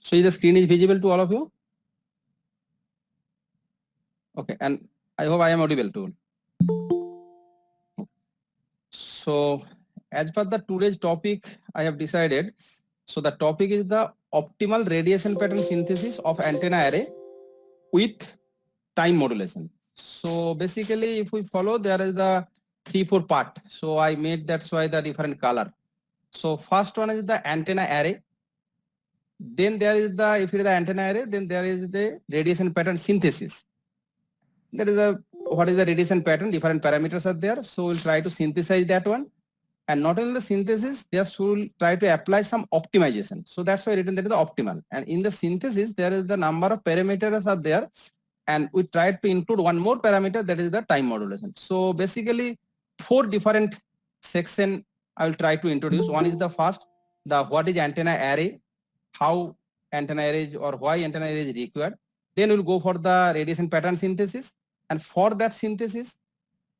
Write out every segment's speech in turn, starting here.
So the screen is visible to all of you? Okay, and I hope I am audible too. So as per the today's topic, I have decided. So the topic is the optimal radiation pattern synthesis of antenna array with time modulation. So basically, if we follow, there is the 3-4 part. So I made that's why the different color. So first one is the antenna array. Then there is the, if it is the antenna array, then there is the radiation pattern synthesis. There is a, what is the radiation pattern? Different parameters are there. So we'll try to synthesize that one. And not only the synthesis, just we'll try to apply some optimization. So that's why written that is the optimal. And in the synthesis, there is the number of parameters are there. And we try to include one more parameter, that is the time modulation. So basically 4 different sections I will try to introduce. One is the first, the what is antenna array, how antenna array is or why antenna array is required. Then we'll go for the radiation pattern synthesis. And for that synthesis,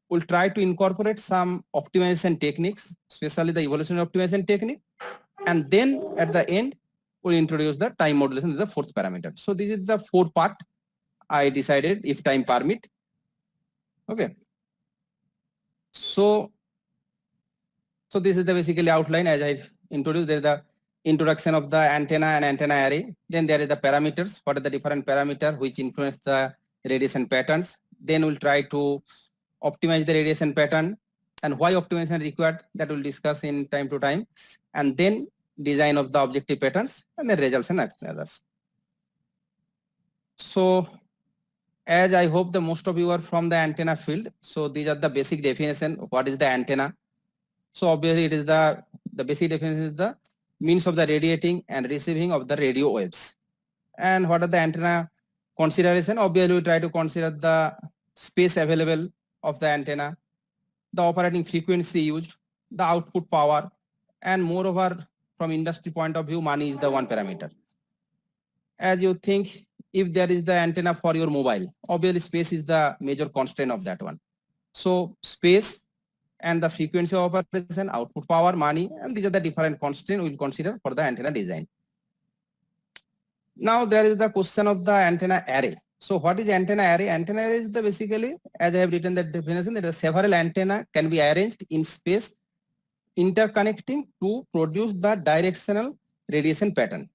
we'll try to incorporate some optimization techniques, especially the evolutionary optimization technique. And then at the end, we'll introduce the time modulation as the 4th parameter. So this is the 4 part I decided if time permit. Okay. So this is the basically outline as I introduced. There is the introduction of the antenna and antenna array. Then there is the parameters. What are the different parameters which influence the radiation patterns? Then we'll try to optimize the radiation pattern and why optimization required, that we'll discuss in time to time. And then design of the objective patterns and then results and others. So as I hope the most of you are from the antenna field, so these are the basic definition. What is the antenna? So obviously it is the basic definition is the means of the radiating and receiving of the radio waves. And what are the antenna consideration? Obviously we try to consider the space available of the antenna, the operating frequency used, the output power, and moreover from industry point of view, money is the one parameter. As you think, if there is the antenna for your mobile, obviously space is the major constraint of that one. So space and the frequency of operation, output power, money, and these are the different constraints we will consider for the antenna design. Now there is the question of the antenna array. So what is antenna array? Antenna array is the basically, as I have written the definition, that several antenna can be arranged in space interconnecting to produce the directional radiation pattern.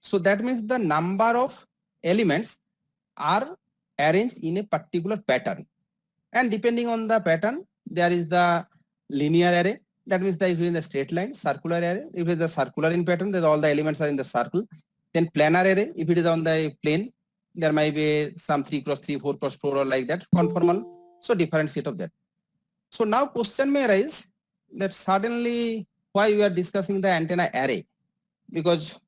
So that means the number of elements are arranged in a particular pattern. And depending on the pattern, there is the linear array. That means that if it is in the straight line, circular array. If it is the circular in pattern, then all the elements are in the circle. Then planar array, if it is on the plane, there might be some 3x3, 4x4 or like that, conformal. So different set of that. So now question may arise that suddenly why we are discussing the antenna array? Because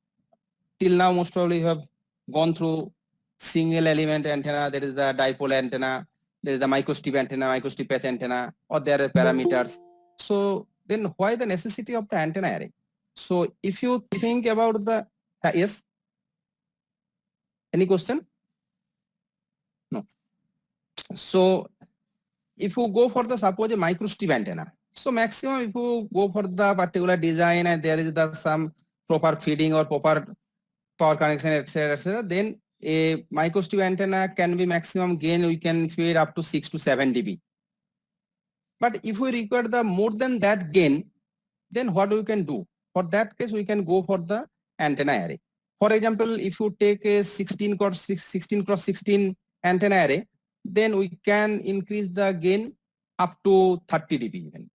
till now most probably you have gone through single element antenna, there is the dipole antenna, there is the microstrip antenna, microstrip patch antenna, or there are parameters. So then why the necessity of the antenna array? So if you think about the, yes? Any question? No. So if you go for the suppose a microstrip antenna, so maximum if you go for the particular design and there is the some proper feeding or proper power connection, etc., then a microstrip antenna can be maximum gain, we can feed up to 6 to 7 dB. But if we require the more than that gain, then what we can do? For that case, we can go for the antenna array. For example, if you take a 16 cross 16 antenna array, then we can increase the gain up to 30 dB even.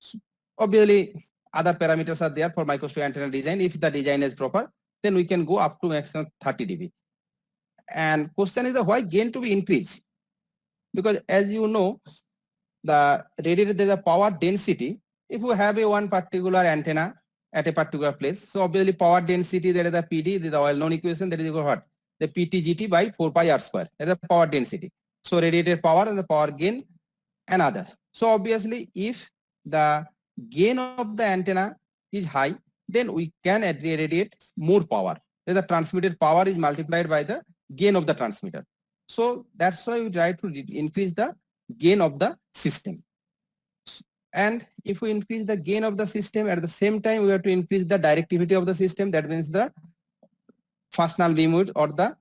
So obviously, other parameters are there for microstrip antenna design. If the design is proper, then we can go up to maximum 30 dB. And question is the why gain to be increased? Because as you know, the radiated there is a power density. If you have a one particular antenna at a particular place, so obviously power density, there is the PD, there is the well-known equation, that is equal to what? the PTGT by 4 pi r square. That is the power density. So radiated power and the power gain and others. So obviously, if the gain of the antenna is high, then we can radiate more power. The transmitted power is multiplied by the gain of the transmitter. So that's why we try to increase the gain of the system. And if we increase the gain of the system, at the same time we have to increase the directivity of the system. That means the first null beam width or the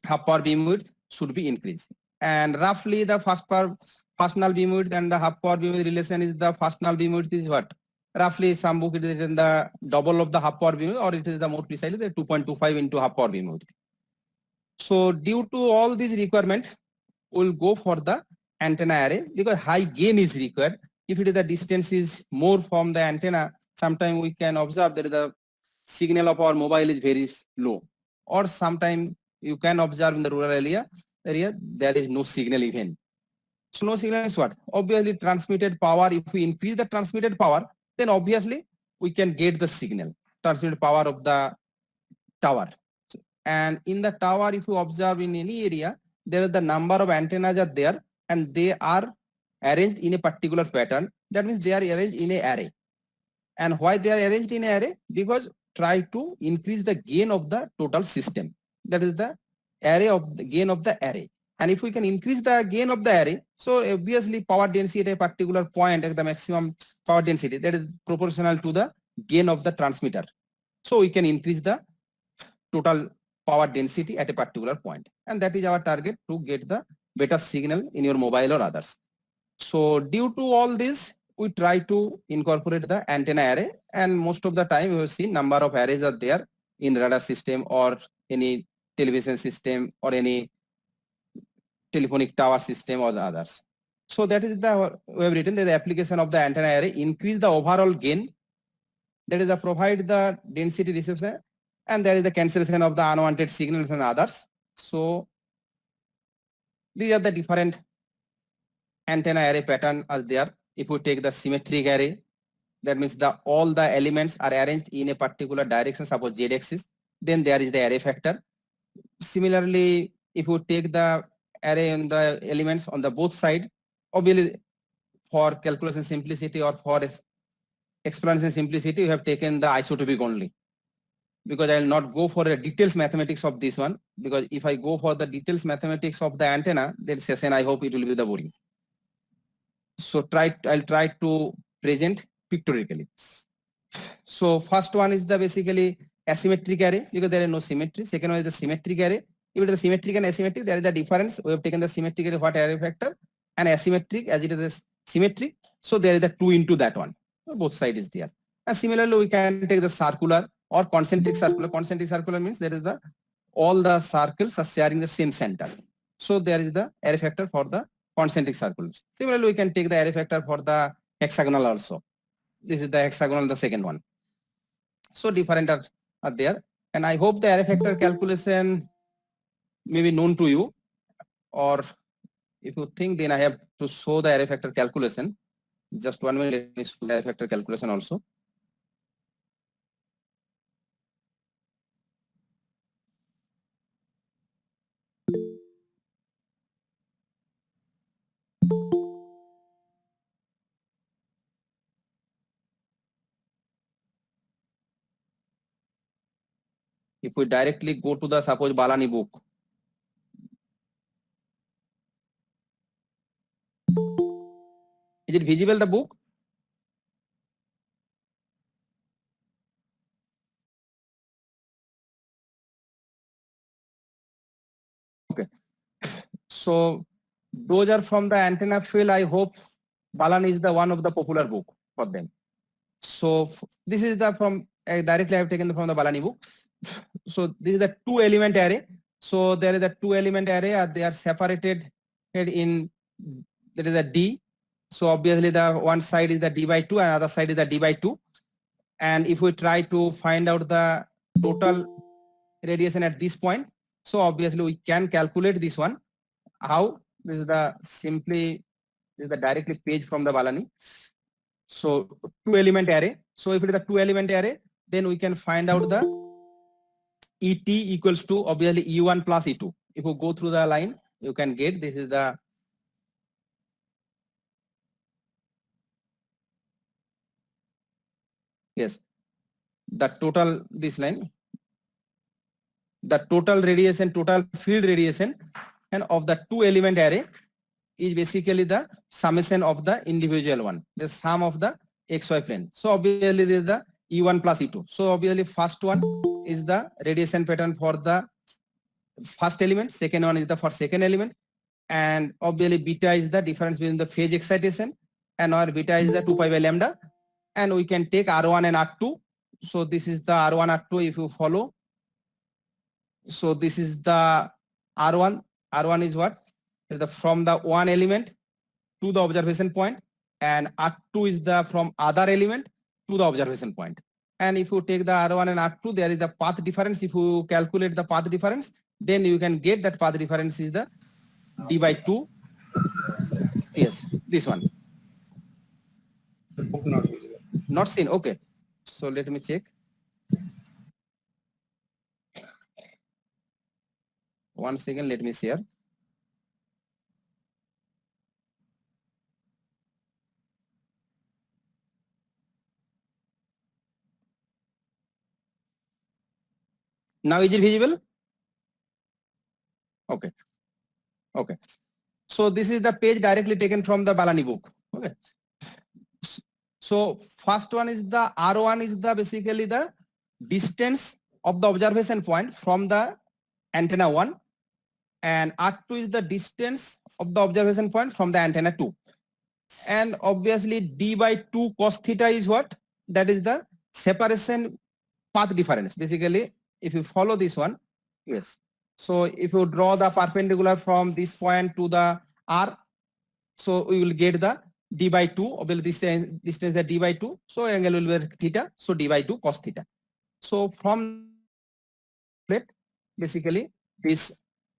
half power beam width should be increased. And roughly the first null beam width and the half power beam width relation is the first null beam width is what? Roughly some book it is in the double of the half power beam width, or it is the more precisely the 2.25 into half power beam width. So due to all these requirements, we'll go for the antenna array because high gain is required. If it is the distance is more from the antenna, sometimes we can observe that the signal of our mobile is very low, or sometimes you can observe in the rural area there is no signal even. So no signal is what? Obviously transmitted power. If we increase the transmitted power, then obviously we can get the signal, transmitted power of the tower. And in the tower, if you observe in any area, there are the number of antennas are there and they are arranged in a particular pattern. That means they are arranged in an array. And why they are arranged in an array? Because try to increase the gain of the total system. That is the array of the gain of the array. And if we can increase the gain of the array, so obviously power density at a particular point at the maximum power density, that is proportional to the gain of the transmitter. So we can increase the total power density at a particular point. And that is our target, to get the better signal in your mobile or others. So due to all this, we try to incorporate the antenna array, and most of the time we have seen number of arrays are there in radar system or any television system or any telephonic tower system or the others. So that is the, we have written that the application of the antenna array increase the overall gain, that is the provide the density reception, and there is the cancellation of the unwanted signals and others. So these are the different antenna array pattern are there. If we take the symmetric array, that means the all the elements are arranged in a particular direction, suppose z axis, then there is the array factor. Similarly, if you take the array and the elements on the both side, obviously for calculation simplicity or for explanation simplicity, you have taken the isotopic only, because I will not go for the details mathematics of this one, because if I go for the details mathematics of the antenna, then session I hope it will be the boring. So I'll try to present pictorially. So first one is the basically asymmetric array, because there is no symmetry. Second one is the symmetric array. If it is symmetric and asymmetric, there is the difference. We have taken the symmetric array, what array factor, and asymmetric as it is symmetric. So there is the 2 into that one. Both sides is there. And similarly, we can take the circular or concentric circular. Concentric circular means there is the all the circles are sharing the same center. So there is the array factor for the concentric circles. Similarly, we can take the array factor for the hexagonal also. This is the hexagonal, the second one. So different are there. And I hope the array factor calculation may be known to you, or if you think, then I have to show the array factor calculation. Just 1 minute, let me show the array factor calculation also. If we directly go to the suppose Balani book, is it visible, the book? Okay. So those are from the antenna field. I hope Balani is the one of the popular book for them. So this is the from directly I have taken from the Balani book. So this is the 2 element array. So there is a 2 element array. They are separated in, there is a D. So obviously the one side is the D by 2 and other side is the D by 2. And if we try to find out the total radiation at this point, so obviously we can calculate this one. How? This is the simply, this is the directly page from the Balani. So 2 element array. So if it is a 2 element array, then we can find out the ET equals to obviously E1 plus E2. If you go through the line, you can get this is the yes, the total this line, the total radiation, total field radiation, and of the two element array is basically the summation of the individual one, the sum of the XY plane. So obviously this is the E1 plus E2. So obviously first one is the radiation pattern for the first element, second one is the for second element, and obviously beta is the difference between the phase excitation, and our beta is the 2 pi by lambda, and we can take R1 and R2. So this is the R1 R2 if you follow. So this is the R1. R1 is what? From the one element to the observation point, and R2 is the from other element to the observation point. And if you take the R1 and R2, there is the path difference. If you calculate the path difference, then you can get that path difference is the D by 2. Yes, this one. Not seen. Okay. So let me check. 1 second. Let me share. Now is it visible? Okay. Okay. So this is the page directly taken from the Balani book. Okay. So first one is the R1 is the basically the distance of the observation point from the antenna 1, and R2 is the distance of the observation point from the antenna 2. And obviously D by 2 cos theta is what? That is the separation path difference. Basically, if you follow this one, yes. So if you draw the perpendicular from this point to the R, so we will get the D by 2, obviously this distance is D by 2, so angle will be theta, so D by 2 cos theta. So from basically this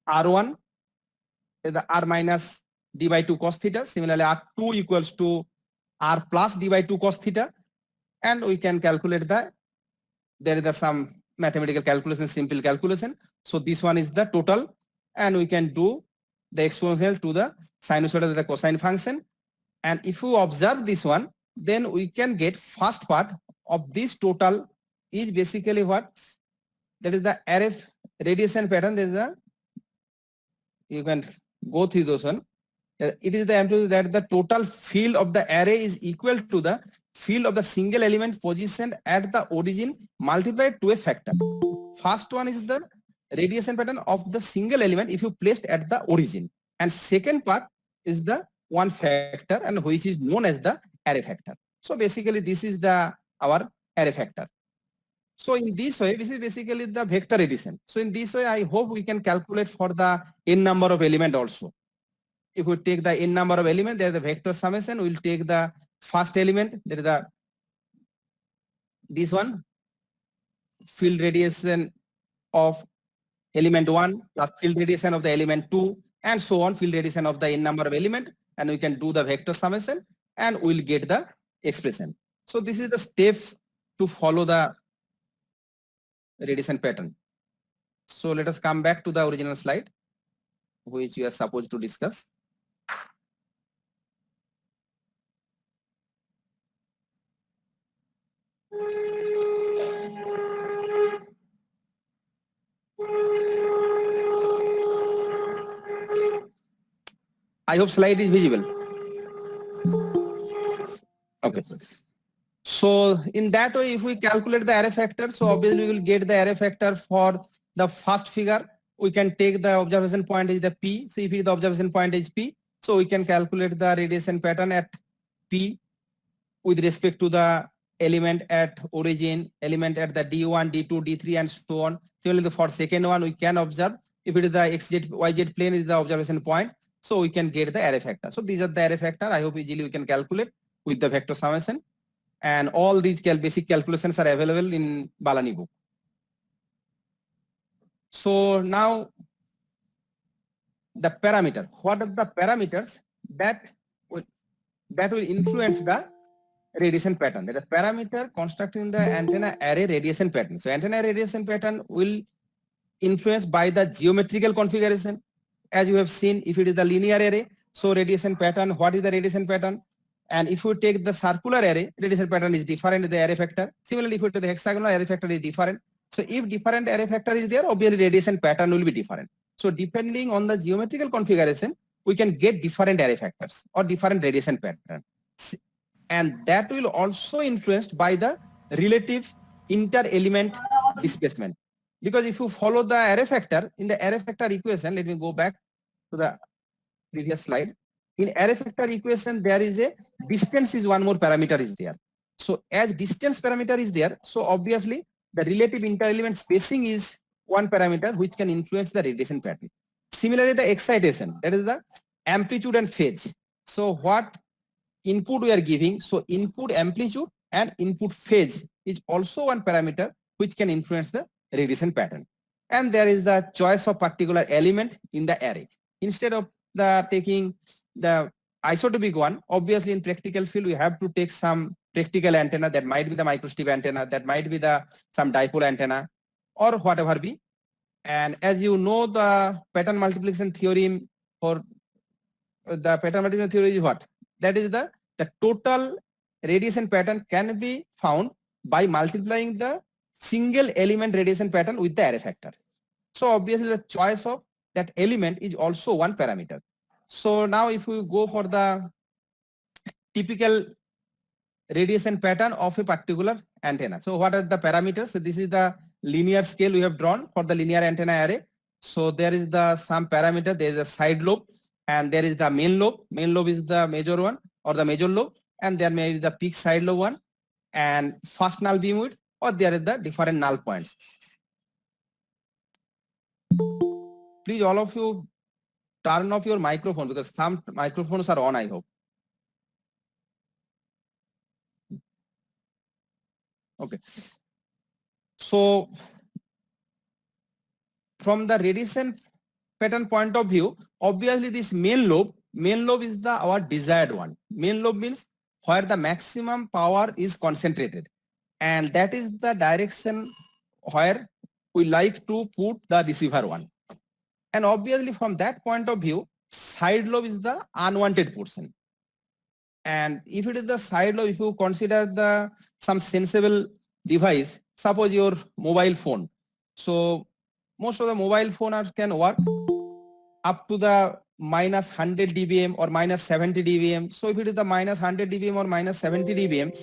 R1 is the R minus D by 2 cos theta, similarly R2 equals to R plus D by 2 cos theta, and we can calculate the, there is some mathematical calculation, simple calculation. So this one is the total, and we can do the exponential to the sinusoid of the cosine function. And if you observe this one, then we can get first part of this total is basically what? That is the RF radiation pattern. There is the, you can go through those one. It is the amplitude that the total field of the array is equal to the field of the single element positioned at the origin multiplied to a factor. First one is the radiation pattern of the single element if you placed at the origin, and second part is the one factor, and which is known as the array factor. So basically this is the our array factor. So in this way, this is basically the vector addition. So in this way, I hope we can calculate for the n number of element also. If we take the n number of element, there is the vector summation. We'll take the first element, there is the this one, field radiation of element 1 plus field radiation of the element 2, and so on, field radiation of the n number of element, and we can do the vector summation and we'll get the expression. So this is the steps to follow the radiation pattern. So let us come back to the original slide, which we are supposed to discuss. I hope slide is visible. Okay. So in that way, if we calculate the array factor, so obviously we will get the array factor for the first figure. We can take the observation point is the P. So if the observation point is P, so we can calculate the radiation pattern at P with respect to the element at origin, element at the D1, D2, D3, and so on. Similarly, for second one, we can observe if it is the XZ, YZ plane is the observation point, so we can get the array factor. So these are the array factor. I hope easily we can calculate with the vector summation. And all these basic calculations are available in Balani book. So now the parameter. What are the parameters that will influence the radiation pattern? That is parameter constructing the antenna array radiation pattern. So antenna radiation pattern will influenced by the geometrical configuration. As you have seen, if it is the linear array, so radiation pattern, what is the radiation pattern? And if you take the circular array, radiation pattern is different in the array factor. Similarly, if you take the hexagonal, array factor is different. So if different array factor is there, obviously radiation pattern will be different. So depending on the geometrical configuration, we can get different array factors or different radiation pattern. And that will also influenced by the relative inter-element displacement. Because if you follow the array factor, in the array factor equation, let me go back to the previous slide. In array factor equation, there is a distance is one more parameter is there. So as distance parameter is there, so obviously the relative inter-element spacing is one parameter which can influence the radiation pattern. Similarly, the excitation, that is the amplitude and phase. So what input we are giving, so input amplitude and input phase is also one parameter which can influence the radiation pattern. And there is the choice of particular element in the array. Instead of taking the isotopic one, obviously in practical field we have to take some practical antenna, that might be the microstrip antenna, that might be the some dipole antenna or whatever be. And as you know, the pattern multiplication theorem for the pattern multiplication theory is what? That is the total radiation pattern can be found by multiplying the single element radiation pattern with the array factor. So obviously the choice of that element is also one parameter. So now if we go for the typical radiation pattern of a particular antenna. So what are the parameters? So this is the linear scale we have drawn for the linear antenna array. So there is the some parameter, there is a side lobe and there is the main lobe. Main lobe is the major one or the major lobe, and there may be the peak side lobe one and first null beam width, or there is the different null points. Please all of you turn off your microphone because some microphones are on, I hope. Okay. So from the radiation pattern point of view, obviously this main lobe is the our desired one. Main lobe means where the maximum power is concentrated, and that is the direction where we like to put the receiver one. And obviously from that point of view, side lobe is the unwanted portion. And if it is the side lobe, if you consider the some sensible device, suppose your mobile phone. So most of the mobile phones can work up to the minus 100 dBm or minus 70 dBm. So if it is the minus 100 dBm or minus 70 dBm,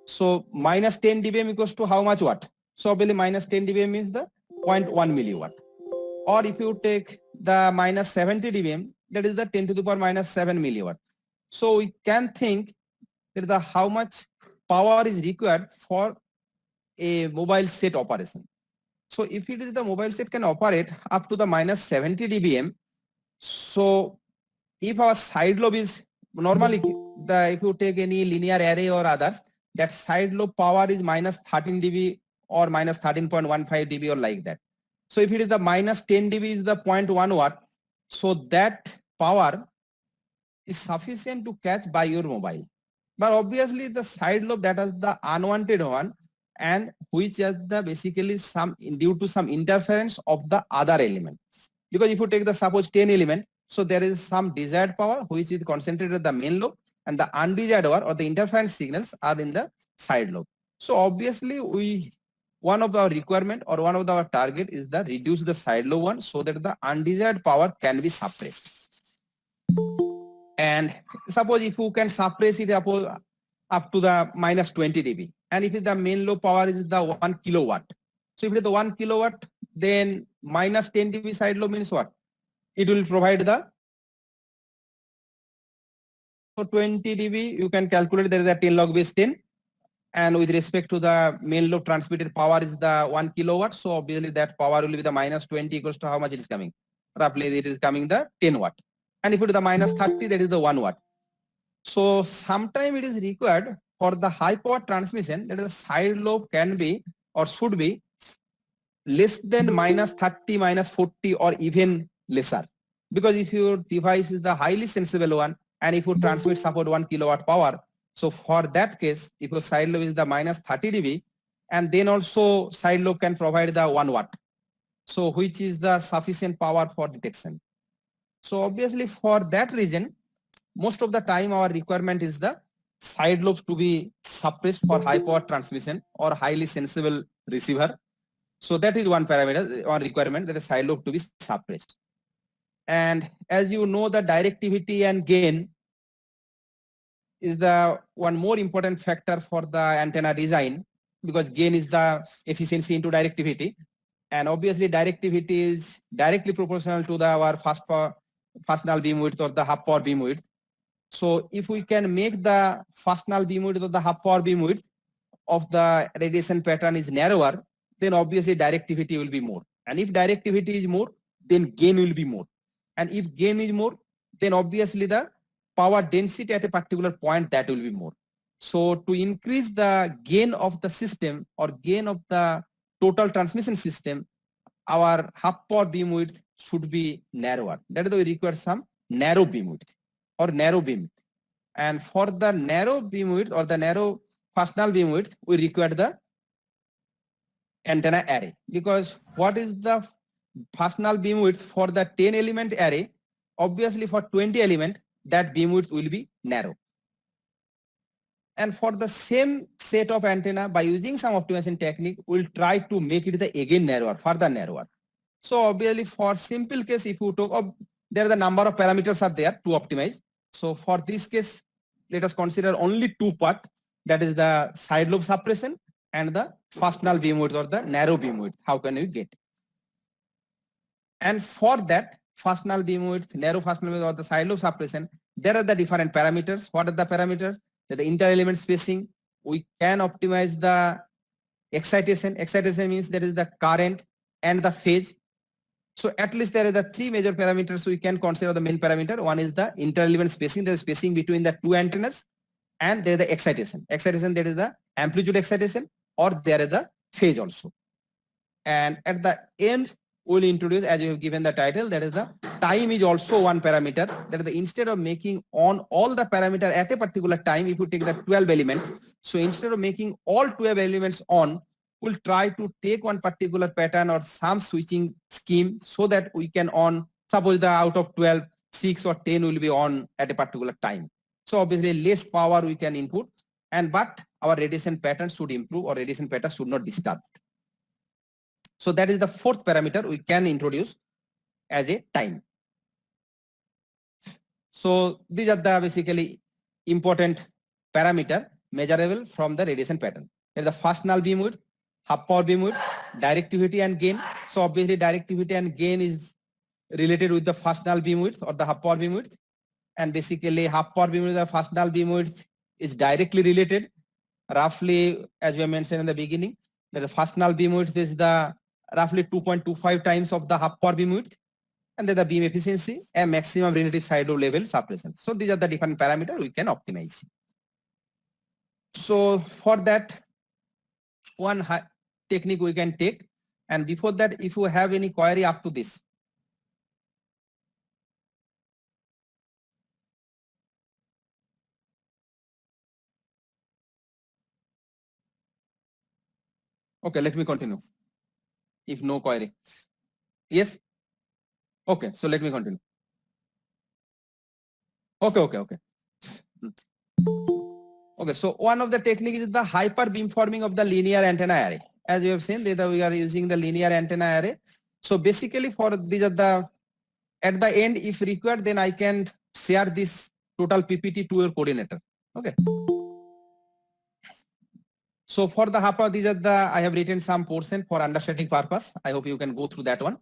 so minus 10 dBm equals to how much watt? So obviously minus 10 dBm means the 0.1 milliwatt. Or if you take the minus 70 dBm, that is the 10 to the power minus 7 milliwatt. So we can think that the how much power is required for a mobile set operation. So if it is the mobile set can operate up to the minus 70 dBm, so if our side lobe is normally if you take any linear array or others, that side lobe power is minus 13 dB or minus 13.15 dB or like that. So if it is the minus 10 dB is the 0.1 watt, so that power is sufficient to catch by your mobile. But obviously the side lobe, that is the unwanted one, and which is the basically some due to some interference of the other element. Because if you take the suppose 10 element, so there is some desired power which is concentrated at the main lobe, and the undesired power or the interference signals are in the side lobe. So obviously one of our requirement or one of our target is the reduce the side lobe one so that the undesired power can be suppressed. And suppose if you can suppress it up to the minus 20 dB, and if the main lobe power is the 1 kilowatt, so if it is the 1 kilowatt, then minus 10 dB side lobe means what? It will provide the, so 20 dB you can calculate, there is a 10 log base 10, and with respect to the main lobe transmitted power is the 1 kilowatt, so obviously that power will be the minus 20 equals to how much it is coming? Roughly it is coming the 10 watt. And if it is the minus 30, that is the 1 watt. So sometime it is required for the high power transmission that the side lobe can be or should be less than minus 30, minus 40 or even lesser. Because if your device is the highly sensible one and if you transmit support 1 kilowatt power, so for that case, if your side lobe is the minus 30 dB, and then also side lobe can provide the 1 watt. So which is the sufficient power for detection. So obviously for that reason, most of the time our requirement is the side lobes to be suppressed for high power transmission or highly sensible receiver. So that is one parameter, one requirement, that is side lobe to be suppressed. And as you know, the directivity and gain is the one more important factor for the antenna design, because gain is the efficiency into directivity. And obviously directivity is directly proportional to our first null beam width or the half power beam width. So if we can make the first null beam width or the half power beam width of the radiation pattern is narrower, then obviously directivity will be more. And if directivity is more, then gain will be more. And if gain is more, then obviously the power density at a particular point, that will be more. So to increase the gain of the system or gain of the total transmission system, our half power beam width should be narrower. That is why we require some narrow beam width or narrow beam. And for the narrow beam width or the narrow first null beam width, we require the antenna array, because what is the first null beam width for the 10 element array? Obviously for 20 element, that beam width will be narrow. And for the same set of antenna, by using some optimization technique, we'll try to make it the again narrower, further narrower. So obviously for simple case, if you talk of, there are the number of parameters are there to optimize. So for this case, let us consider only two part, that is the side lobe suppression and the first null beam width or the narrow beam width. How can we get? And for that first null beam width, narrow first null width or the side lobe suppression, there are the different parameters. What are the parameters? The inter-element spacing. We can optimize the excitation. Excitation means there is the current and the phase. So at least there are the three major parameters we can consider the main parameter. One is the inter-element spacing, the spacing between the two antennas, and there is the excitation. Excitation, there is the amplitude excitation, or there is the phase also. And at the end, we'll introduce, as you have given the title, that is the time is also one parameter. That is the, instead of making on all the parameter at a particular time, if you take the 12 element, so instead of making all 12 elements on, we'll try to take one particular pattern or some switching scheme so that we can on, suppose the out of 12, 6 or 10 will be on at a particular time. So obviously less power we can input, and but our radiation pattern should improve or radiation pattern should not disturb. So that is the fourth parameter we can introduce as a time. So these are the basically important parameter measurable from the radiation pattern. There is the first null beam width, half power beam width, directivity and gain. So obviously directivity and gain is related with the first null beam width or the half power beam width. And basically half power beam width and first null beam width is directly related. Roughly, as we mentioned in the beginning, that the first null beam width is the roughly 2.25 times of the half power beam width, and then the beam efficiency and maximum relative side lobe level suppression. So these are the different parameters we can optimize. So for that, one technique we can take, and before that, if you have any query up to this. Okay, let me continue. If no query. Yes? Okay, so let me continue. Okay. Okay, so one of the techniques is the hyper beamforming of the linear antenna array. As you have seen, we are using the linear antenna array. So basically for these are the, at the end, if required, then I can share this total PPT to your coordinator. Okay. So for the HAPA, these are the, I have written some portion for understanding purpose. I hope you can go through that one.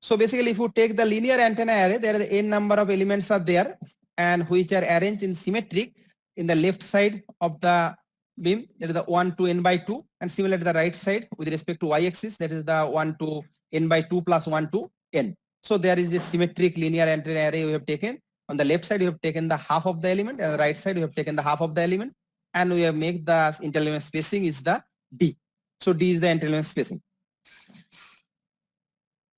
So basically, if you take the linear antenna array, there are the n number of elements are there, and which are arranged in symmetric in the left side of the beam. There is the 1 to n by 2, and similar to the right side with respect to y-axis, that is the 1 to n by 2 plus 1 to n. So there is a symmetric linear antenna array we have taken. On the left side, you have taken the half of the element, and on the right side, you have taken the half of the element, and we have made the inter-element spacing is the d. So d is the inter-element spacing.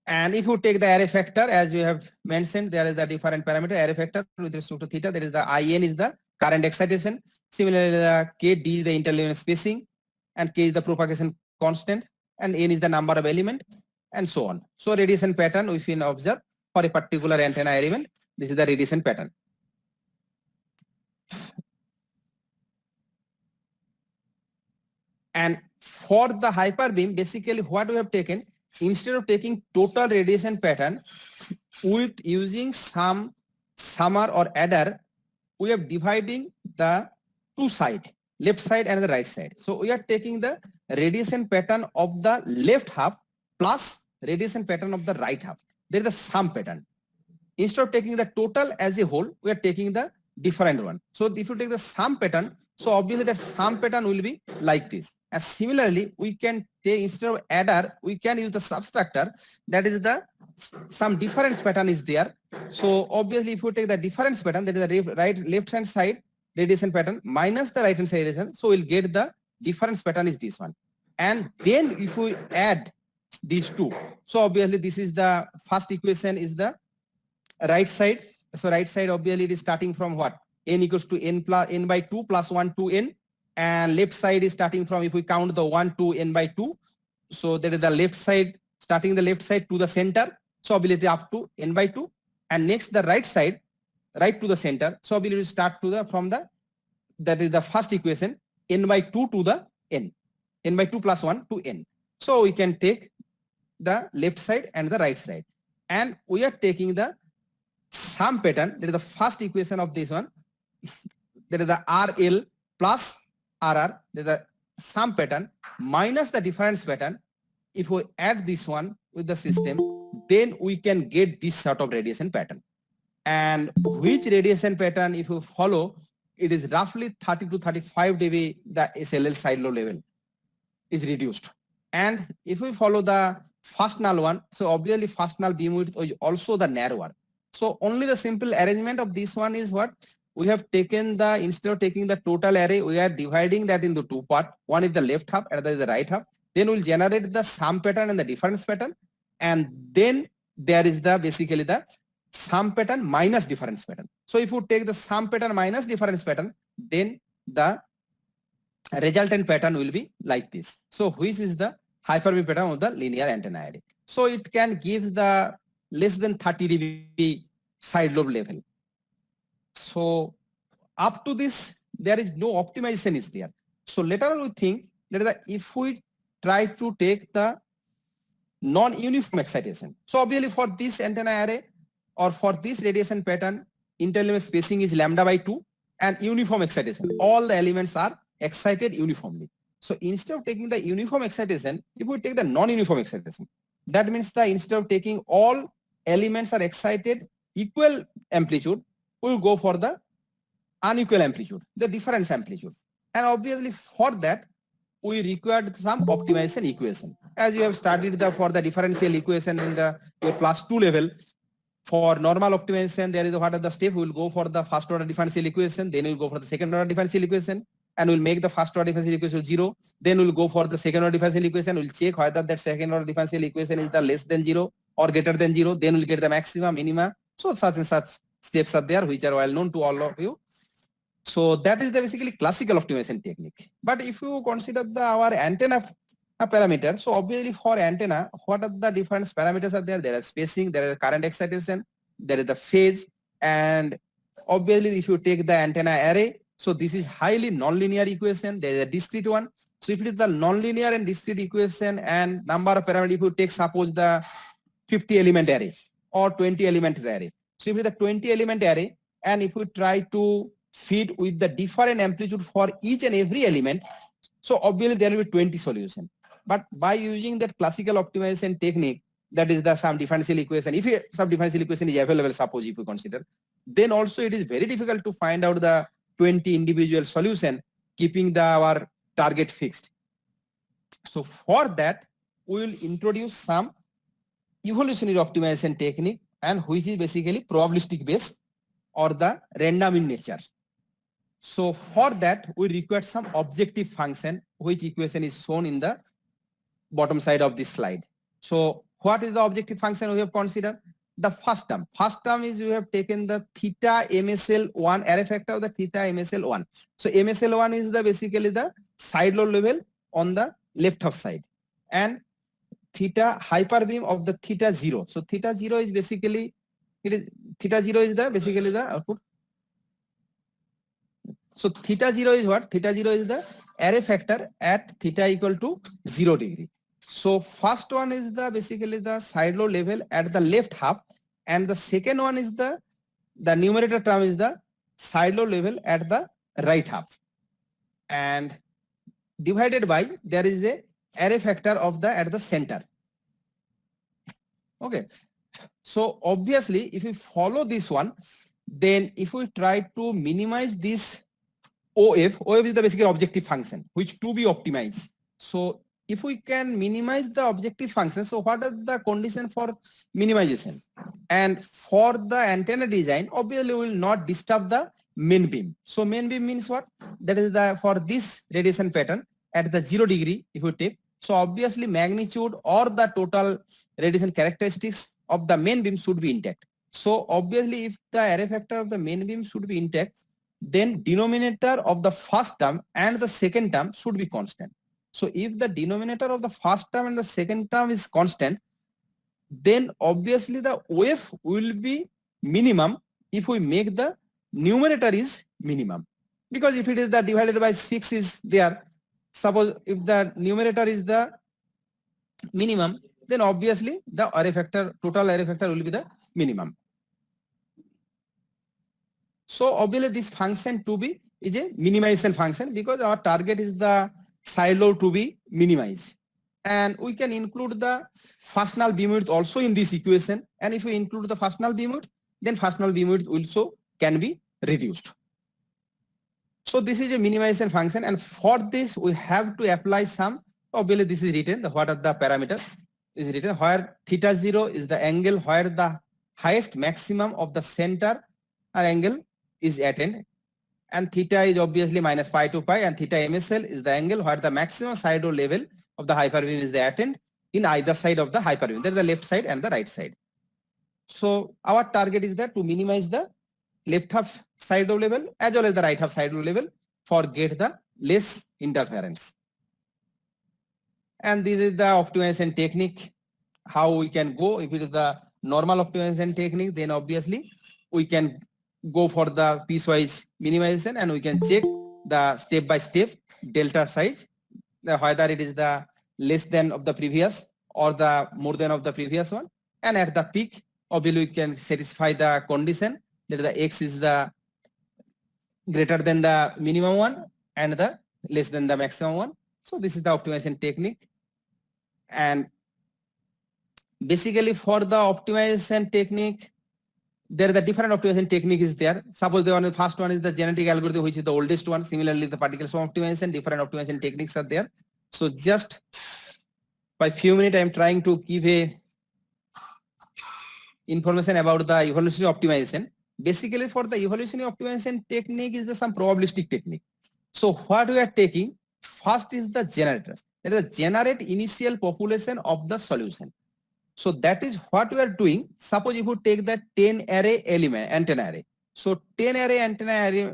And if you take the array factor, as you have mentioned, there is the different parameter array factor with respect to theta. There is the IN is the current excitation. Similarly, the KD is the inter-element spacing, and K is the propagation constant. and n is the number of element, and so on. So radiation pattern we can observe for a particular antenna element. This is the radiation pattern. And for the hyperbeam, basically what we have taken, instead of taking total radiation pattern with using some summer or adder, we are dividing the two side, left side and the right side. So we are taking the radiation pattern of the left half plus radiation pattern of the right half. There is a sum pattern. Instead of taking the total as a whole, we are taking the different one. So if you take the sum pattern, so obviously the sum pattern will be like this. And similarly, we can take, instead of adder, we can use the subtractor. That is the some difference pattern is there. So obviously, if you take the difference pattern, that is the left hand side radiation pattern minus the right hand side radiation, so we'll get the difference pattern is this one. And then if we add these two, so obviously this is the first equation is the right side. So right side obviously it is starting from what? N equals to n by 2 plus 1 to n, and left side is starting from, if we count the 1 to n by 2, so that is the left side, starting the left side to the center, so ability up to n by 2, and next the right side, right to the center, so ability to start to the from the, that is the first equation, n by 2 to the n by 2 plus 1 to n. So we can take the left side and the right side, and we are taking the sum pattern, that is the first equation of this one, that is the RL plus RR, that is the sum pattern minus the difference pattern. If we add this one with the system, then we can get this sort of radiation pattern. And which radiation pattern, if you follow, it is roughly 30 to 35 dB, the SLL side lobe level is reduced. And if we follow the first null one, so obviously first null beam width is also the narrower. So only the simple arrangement of this one is what? We have taken the, instead of taking the total array, we are dividing that into two parts. One is the left half, another is the right half. Then we'll generate the sum pattern and the difference pattern. And then there is the basically the sum pattern minus difference pattern. So if you take the sum pattern minus difference pattern, then the resultant pattern will be like this. So which is the hyperbeam pattern of the linear antenna array. So it can give the less than 30 dB side lobe level. So up to this, there is no optimization is there. So later on we think that if we try to take the non-uniform excitation. So obviously for this antenna array or for this radiation pattern, interelement spacing is lambda by 2 and uniform excitation. All the elements are excited uniformly. So instead of taking the uniform excitation, if we take the non-uniform excitation, that means that instead of taking all elements are excited equal amplitude, we will go for the unequal amplitude, the difference amplitude. And obviously for that, we required some optimization equation. As you have studied for the differential equation in the your class 2 level, for normal optimization, there is what are the step? We will go for the first order differential equation, then we will go for the second order differential equation, and we'll make the first order differential equation 0. Then we'll go for the second order differential equation. We'll check whether that second order differential equation is the less than 0 or greater than 0. Then we'll get the maxima, minima. So such and such steps are there, which are well known to all of you. So that is the basically classical optimization technique. But if you consider our antenna parameter, so obviously for antenna, what are the different parameters are there? There is spacing, there is current excitation, there is the phase, and obviously if you take the antenna array, so this is highly nonlinear equation, there is a discrete one. So if it is the nonlinear and discrete equation and number of parameters, if you take suppose the 50 element array or 20 element array. So if it is the 20 element array, and if we try to feed with the different amplitude for each and every element, so obviously there will be 20 solutions. But by using that classical optimization technique, that is the some differential equation, if some differential equation is available, suppose if we consider, then also it is very difficult to find out the 20 individual solution, keeping our target fixed. So for that, we will introduce some evolutionary optimization technique, and which is basically probabilistic based or the random in nature. So for that, we require some objective function, which equation is shown in the bottom side of this slide. So what is the objective function we have considered? The first term. First term is we have taken the theta MSL1 array factor of the theta MSL1. So MSL1 is the basically the side lobe level on the left half side. and theta hyperbeam of the theta 0. So theta 0 is basically, it is theta 0 is the basically the output. So theta 0 is what? Theta 0 is the array factor at theta equal to 0 degree. So first one is the basically the side load level at the left half, and the second one is the numerator term is the side load level at the right half, and divided by there is a array factor of the at the center. Okay, so obviously if we follow this one, then if we try to minimize this OF is the basically objective function which to be optimized. So if we can minimize the objective function, so what are the condition for minimization? And for the antenna design, obviously we will not disturb the main beam. So main beam means what? That is the for this radiation pattern at the 0 degree if we take. So obviously magnitude or the total radiation characteristics of the main beam should be intact. So obviously if the array factor of the main beam should be intact, then denominator of the first term and the second term should be constant. So if the denominator of the first term and the second term is constant, then obviously the OF will be minimum if we make the numerator is minimum. Because if it is the divided by 6 is there, suppose if the numerator is the minimum, then obviously the array factor, total array factor will be the minimum. So obviously this function to be is a minimization function because our target is the side load to be minimized. And we can include the first null beam width also in this equation. And if we include the first null beam width, then first null beam width also can be reduced. So this is a minimization function, and for this we have to apply some, obviously this is written, what are the parameters is written, where theta 0 is the angle where the highest maximum of the center or angle is attained, and theta is obviously minus pi to pi, and theta MSL is the angle where the maximum side load level of the hyperbeam is attained in either side of the hyperbeam. There is the left side and the right side. So our target is that to minimize the left half side load level as well as the right half side load level for get the less interference. And this is the optimization technique, how we can go. If it is the normal optimization technique, then obviously we can go for the piecewise minimization, and we can check the step by step delta size, whether it is the less than of the previous or the more than of the previous one. And at the peak, obviously we can satisfy the condition that the X is the greater than the minimum one and the less than the maximum one. So this is the optimization technique. And basically for the optimization technique, there are the different optimization technique is there. Suppose the first one is the genetic algorithm, which is the oldest one. Similarly, the particle swarm optimization, different optimization techniques are there. So just by few minutes, I am trying to give a information about the evolutionary optimization. Basically, for the evolutionary optimization technique is the some probabilistic technique. So what we are taking first is the generators. That is the generate initial population of the solution. So that is what we are doing. Suppose if you take the 10 array element antenna array. So 10 array antenna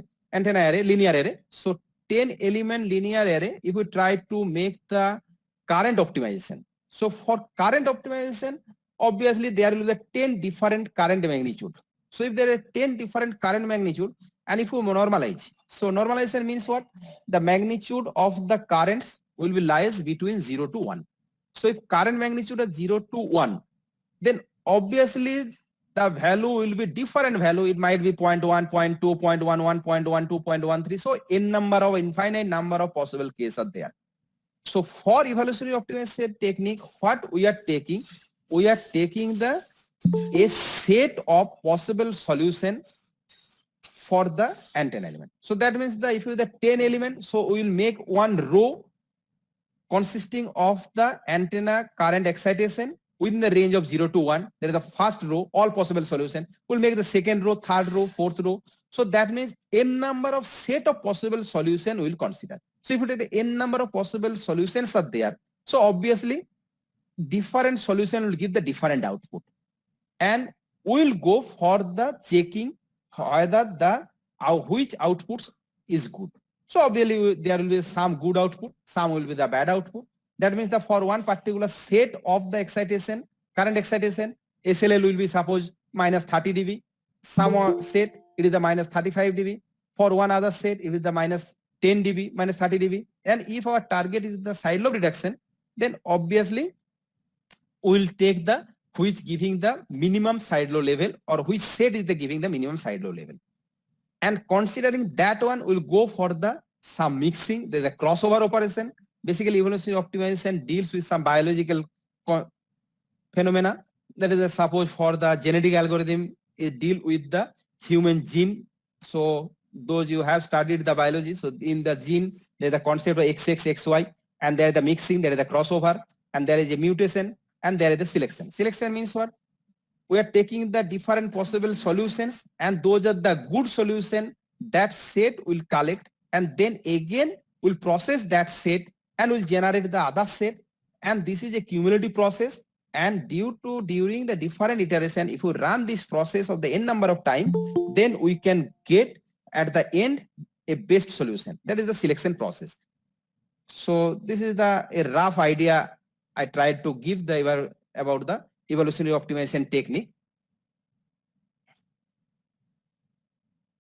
array linear array. So 10 element linear array, if we try to make the current optimization. So for current optimization, obviously there will be 10 different current magnitude. So if there are 10 different current magnitude, and if we normalize, so normalization means what? The magnitude of the currents will be lies between 0 to 1. So if current magnitude is 0 to 1, then obviously the value will be different value. It might be 0.1, 0.2, 0.11, 0.12, 0.13. So infinite number of possible cases are there. So for evolutionary optimization technique, what we are taking the a set of possible solution for the antenna element. So that means that if you the 10 element, so we will make one row consisting of the antenna current excitation within the range of 0 to 1. There is the first row, all possible solution. We'll make the second row, third row, fourth row. So that means n number of set of possible solution we'll consider. So if you take the n number of possible solutions are there, so obviously different solution will give the different output. And we'll go for the checking whether the which outputs is good. So obviously there will be some good output, some will be the bad output. That means that for one particular set of the excitation, current excitation, SLL will be suppose minus 30 dB. Some set it is the minus 35 dB. For one other set it is the minus 10 dB, minus 30 dB. And if our target is the side lobe reduction, then obviously we will take the which giving the minimum side lobe level, or which set is the giving the minimum side lobe level. And considering that one, we'll go for the some mixing. There's a crossover operation. Basically, evolutionary optimization deals with some biological phenomena. That is, suppose for the genetic algorithm, it deal with the human gene. So those you have studied the biology. So in the gene, there's the concept of XX, XY, and there is the mixing, there is the crossover, and there is a mutation, and there is the selection. Selection means what? We are taking the different possible solutions, and those are the good solution. That set will collect, and then again will process that set and will generate the other set. And this is a cumulative process. And during the different iteration, if we run this process of the n number of time, then we can get at the end a best solution. That is the selection process. So this is a rough idea I tried to give about the evolutionary optimization technique.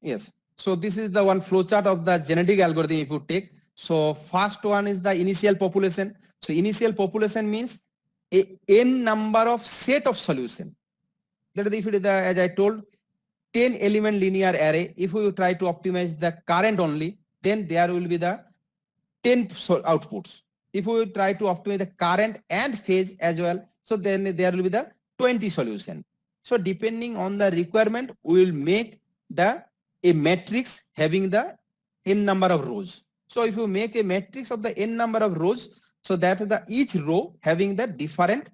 Yes. So this is the one flowchart of the genetic algorithm if you take. So first one is the initial population. So initial population means a n number of set of solution. That is, if it is the, as I told, 10 element linear array, if we try to optimize the current only, then there will be the 10 outputs. If we try to optimize the current and phase as well, so then there will be the 20 solution. So depending on the requirement, we will make a matrix having the n number of rows. So if you make a matrix of the n number of rows, so that the each row having the different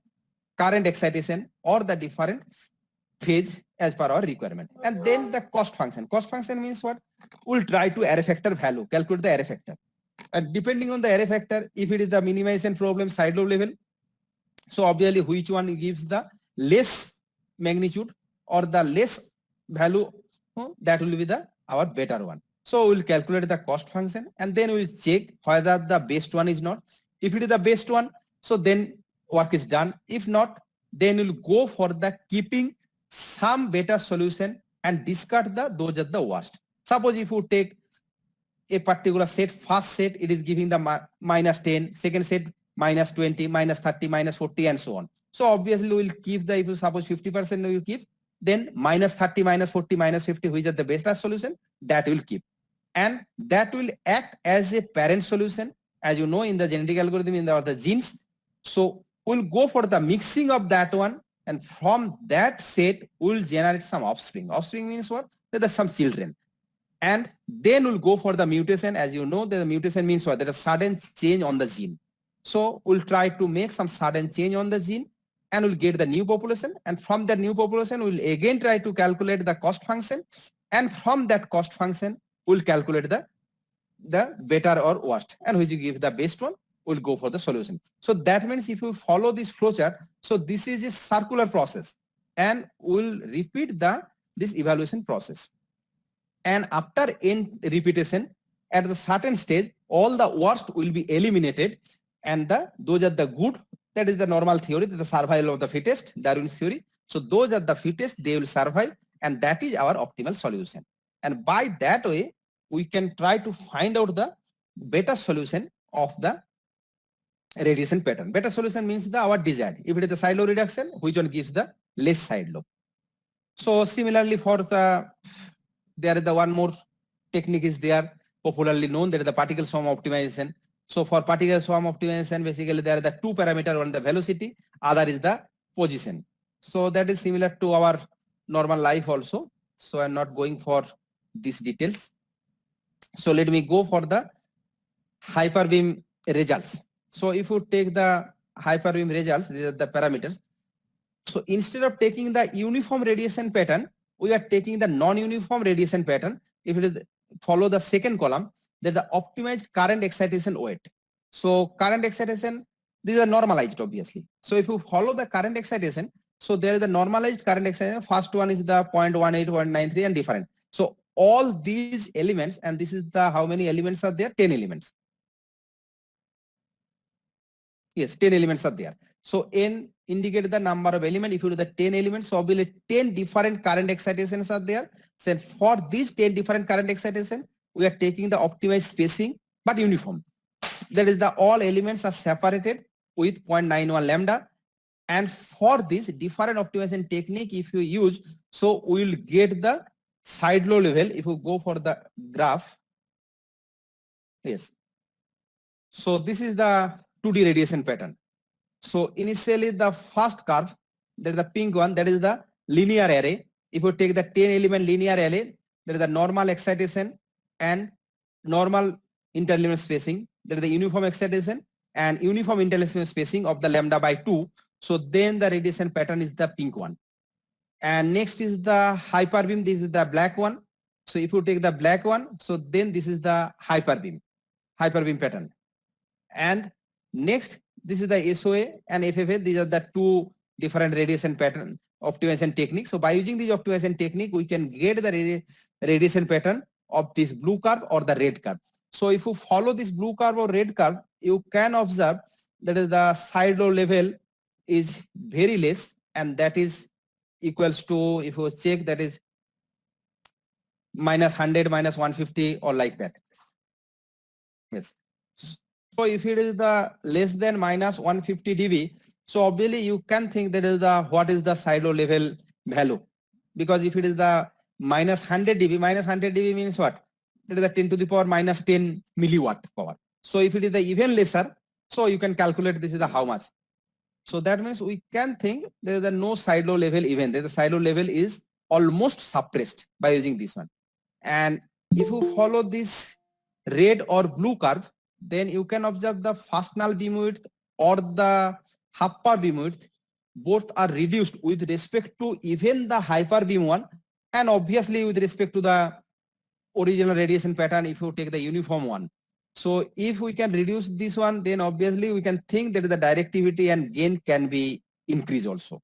current excitation or the different phase as per our requirement. And then the cost function. Cost function means what? We'll try to array factor value, calculate the array factor. And depending on the array factor, if it is the minimization problem side lobe level, so obviously which one gives the less magnitude or the less value, that will be our better one. So we'll calculate the cost function, and then we'll check whether the best one is not. If it is the best one, so then work is done. If not, then we'll go for the keeping some better solution and discard those are the worst. Suppose if you take a particular set, first set it is giving the minus 10, second set minus 20, minus 30, minus 40, and so on. So obviously we will keep the, if you suppose 50% we will keep, then minus 30, minus 40, minus 50, which is the best solution, that will keep. And that will act as a parent solution, as you know in the genetic algorithm in the genes. So we'll go for the mixing of that one, and from that set we'll generate some offspring. Offspring means what? There are some children. And then we'll go for the mutation. As you know, the mutation means what? There is a sudden change on the gene. So we'll try to make some sudden change on the gene, and we'll get the new population. And from that new population, we'll again try to calculate the cost function. And from that cost function, we'll calculate the better or worst. And which you give the best one, we'll go for the solution. So that means if you follow this flowchart, so this is a circular process, and we'll repeat this evaluation process. And after n repetition, at the certain stage, all the worst will be eliminated, and those are the good. That is the normal theory, the survival of the fittest, Darwin's theory. So those are the fittest, they will survive, and that is our optimal solution. And by that way, we can try to find out the better solution of the radiation pattern. Better solution means our desired. If it is the side lobe reduction, which one gives the less side lobe. So similarly for there is the one more technique is there, popularly known, that is the particle swarm optimization. So for particle swarm optimization, basically there are the two parameters, one the velocity, other is the position. So that is similar to our normal life also. So I'm not going for these details. So let me go for the hyperbeam results. So if you take the hyperbeam results, these are the parameters. So instead of taking the uniform radiation pattern, we are taking the non-uniform radiation pattern. If it is follow the second column, there's the optimized current excitation weight. So current excitation, these are normalized obviously. So if you follow the current excitation, so there is the normalized current excitation. First one is the 0.18, 0.93 and different. So all these elements, and this is the how many elements are there? 10 elements. Yes, 10 elements are there. So n indicates the number of elements. If you do the 10 elements, so obviously 10 different current excitations are there. So for these 10 different current excitation, we are taking the optimized spacing but uniform. That is the all elements are separated with 0.91 lambda. And for this different optimization technique, if you use, so we will get the side low level. If you go for the graph, yes. So this is the 2D radiation pattern. So initially the first curve, that is the pink one, that is the linear array. If you take the 10 element linear array, there is the normal excitation and normal interelement spacing. There is the uniform excitation and uniform interelement spacing of the lambda by 2. So then the radiation pattern is the pink one. And next is the hyperbeam. This is the black one. So if you take the black one, so then this is the hyperbeam pattern. And next, this is the SOA and FFA. These are the two different radiation pattern optimization techniques. So by using this optimization technique, we can get the radiation pattern of this blue curve or the red curve. So if you follow this blue curve or red curve, you can observe that is the side low level is very less, and that is equals to, if you check, that is minus 100, minus 150 or like that. Yes. So if it is the less than minus 150 dB, so obviously you can think that is the what is the side low level value, because if it is the minus 100 dB, minus 100 dB means what? That is the 10 to the power minus 10 milliwatt power. So if it is the even lesser, so you can calculate this is the how much. So that means we can think there is a no side low level even. The side low level is almost suppressed by using this one. And if you follow this red or blue curve, then you can observe the first null beam width or the half power beam width, both are reduced with respect to even the hyper beam one, and obviously with respect to the original radiation pattern if you take the uniform one. So if we can reduce this one, then obviously we can think that the directivity and gain can be increased also.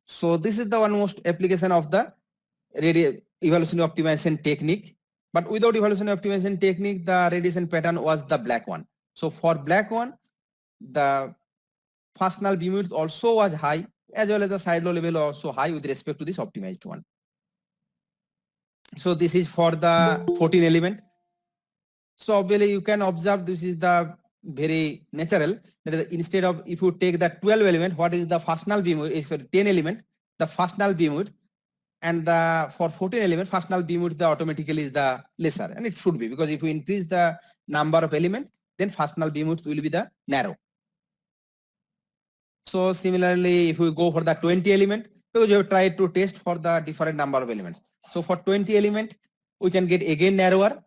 So this is the one most application of the evolutionary optimization technique. But without evolutionary optimization technique, the radiation pattern was the black one. So for black one, the first null beam width also was high, as well as the side low level also high with respect to this optimized one. So this is for the 14 element. So obviously you can observe this is the very natural. That is, instead of if you take the 12 element, what is the first null beam width? Sorry, 10 element, the first null beam width, and the for 14 element first null beam width the automatically is the lesser, and it should be, because if you increase the number of element, then first null beam width will be the narrow. So similarly, if we go for the 20 element, because you have tried to test for the different number of elements. So for 20 element, we can get again narrower,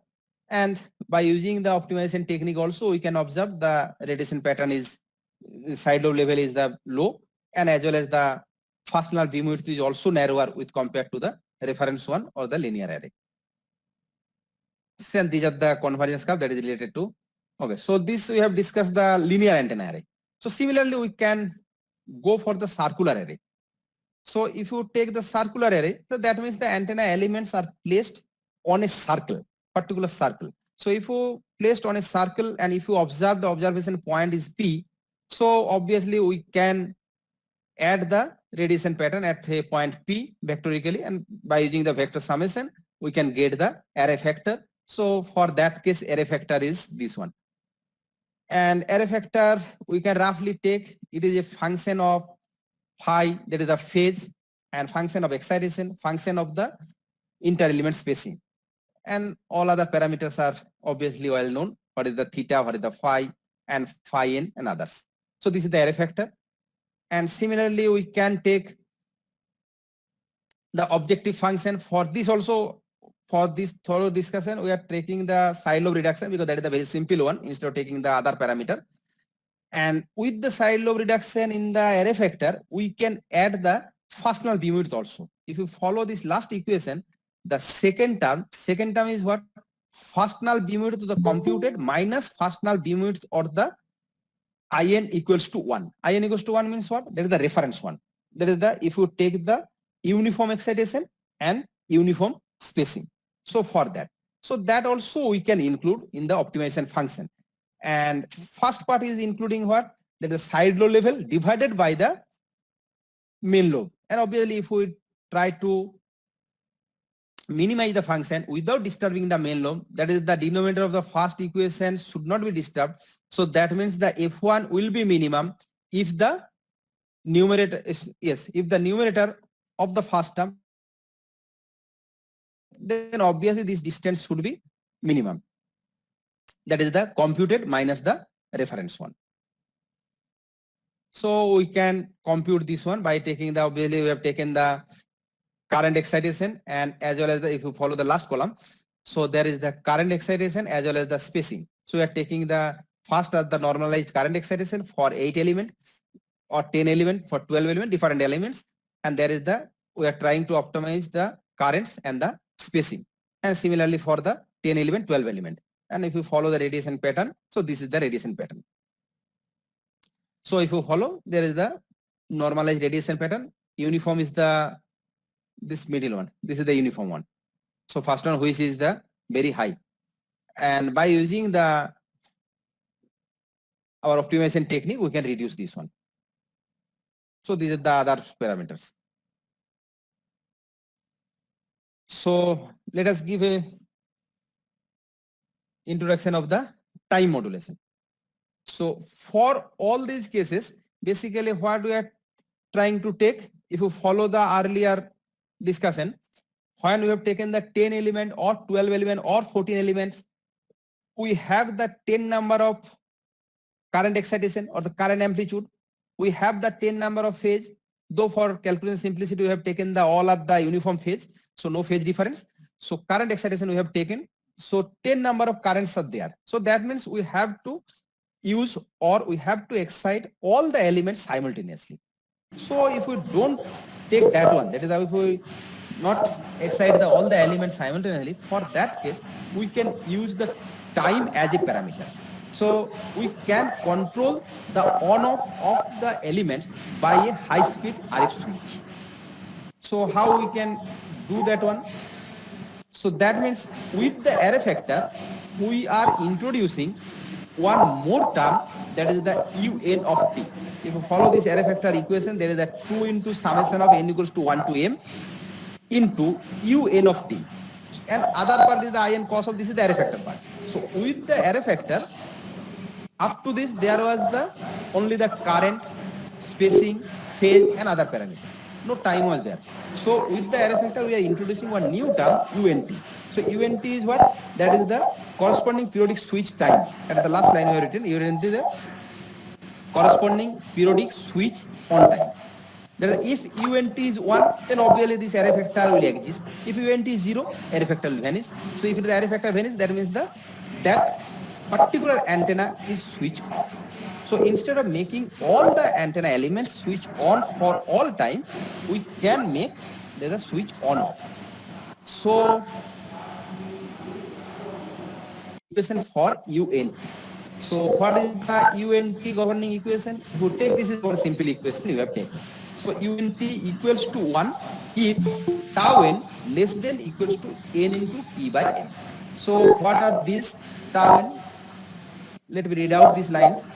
and by using the optimization technique also, we can observe the radiation pattern is side low level is the low, and as well as the first null beam width is also narrower with compared to the reference one or the linear array. And these are the convergence curve that is related to. Okay, so this we have discussed the linear antenna array. So similarly, we can go for the circular array. So if you take the circular array, so that means the antenna elements are placed on a circle, particular circle. So if you placed on a circle and if you observe the observation point is P, so obviously we can add the radiation pattern at a point P vectorically, and by using the vector summation, we can get the array factor. So for that case, array factor is this one. And array factor, we can roughly take, it is a function of phi, that is the phase, and function of excitation, function of the inter-element spacing. And all other parameters are obviously well known. What is the theta, what is the phi, and phi n, and others. So this is the array factor. And similarly, we can take the objective function. For this also, for this thorough discussion, we are taking the side lobe reduction, because that is the very simple one instead of taking the other parameter. And with the side lobe reduction in the array factor, we can add the first null beam width also. If you follow this last equation, the second term is what? First null beam width to the computed minus first null beam width or the in equals to 1. In equals to 1 means what? That is the reference one. That is the, if you take the uniform excitation and uniform spacing. So for that. So that also we can include in the optimization function. And first part is including what? That the side lobe level divided by the main lobe. And obviously if we try to minimize the function without disturbing the main lobe, that is the denominator of the first equation should not be disturbed. So that means the f1 will be minimum if the numerator is, yes, if the numerator of the first term, then obviously this distance should be minimum. That is the computed minus the reference one. So we can compute this one by taking the, obviously we have taken the current excitation and as well as the, if you follow the last column, so there is the current excitation as well as the spacing. So we are taking the first as the normalized current excitation for 8 element or 10 element for 12 element, different elements, and there is the, we are trying to optimize the currents and the spacing, and similarly for the 10 element, 12 element. And if you follow the radiation pattern, so this is the radiation pattern. So if you follow, there is the normalized radiation pattern. Uniform is the, this middle one, this is the uniform one. So first one which is the very high, and by using the our optimization technique we can reduce this one. So these are the other parameters. So let us give a introduction of the time modulation. So for all these cases, basically what we are trying to take, if you follow the earlier discussion, when we have taken the 10 element or 12 element or 14 elements, we have the 10 number of current excitation or the current amplitude. We have the 10 number of phase, though for calculation simplicity we have taken the all of the uniform phase, so no phase difference. So current excitation we have taken, so 10 number of currents are there. So that means we have to use or we have to excite all the elements simultaneously. So if we don't take that one, that is how if we not excite the all the elements simultaneously, for that case we can use the time as a parameter. So we can control the on off of the elements by a high speed RF switch. So how we can do that one? So that means with the array factor, we are introducing one more term, that is the un of t. If you follow this array factor equation, there is a 2 into summation of n equals to 1 to m into un of t. And other part is the in cos of, this is the array factor part. So with the array factor, up to this there was the only the current, spacing, phase and other parameters. No time was there. So with the array factor we are introducing one new term unt. So unt is what? That is the corresponding periodic switch time. At the last line we have written unt is the corresponding periodic switch on time. That is, if unt is 1, then obviously this array factor will exist. If unt is 0, array factor will vanish. So if the array factor vanishes, that means the that particular antenna is switch off. So instead of making all the antenna elements switch on for all time, we can make the switch on off. So equation for unt. So what is the unt governing equation? If you take, this is one simple equation you have taken. So unt equals to 1 if tau n less than equals to n into t by m. So what are these tau n? Let me read out these lines.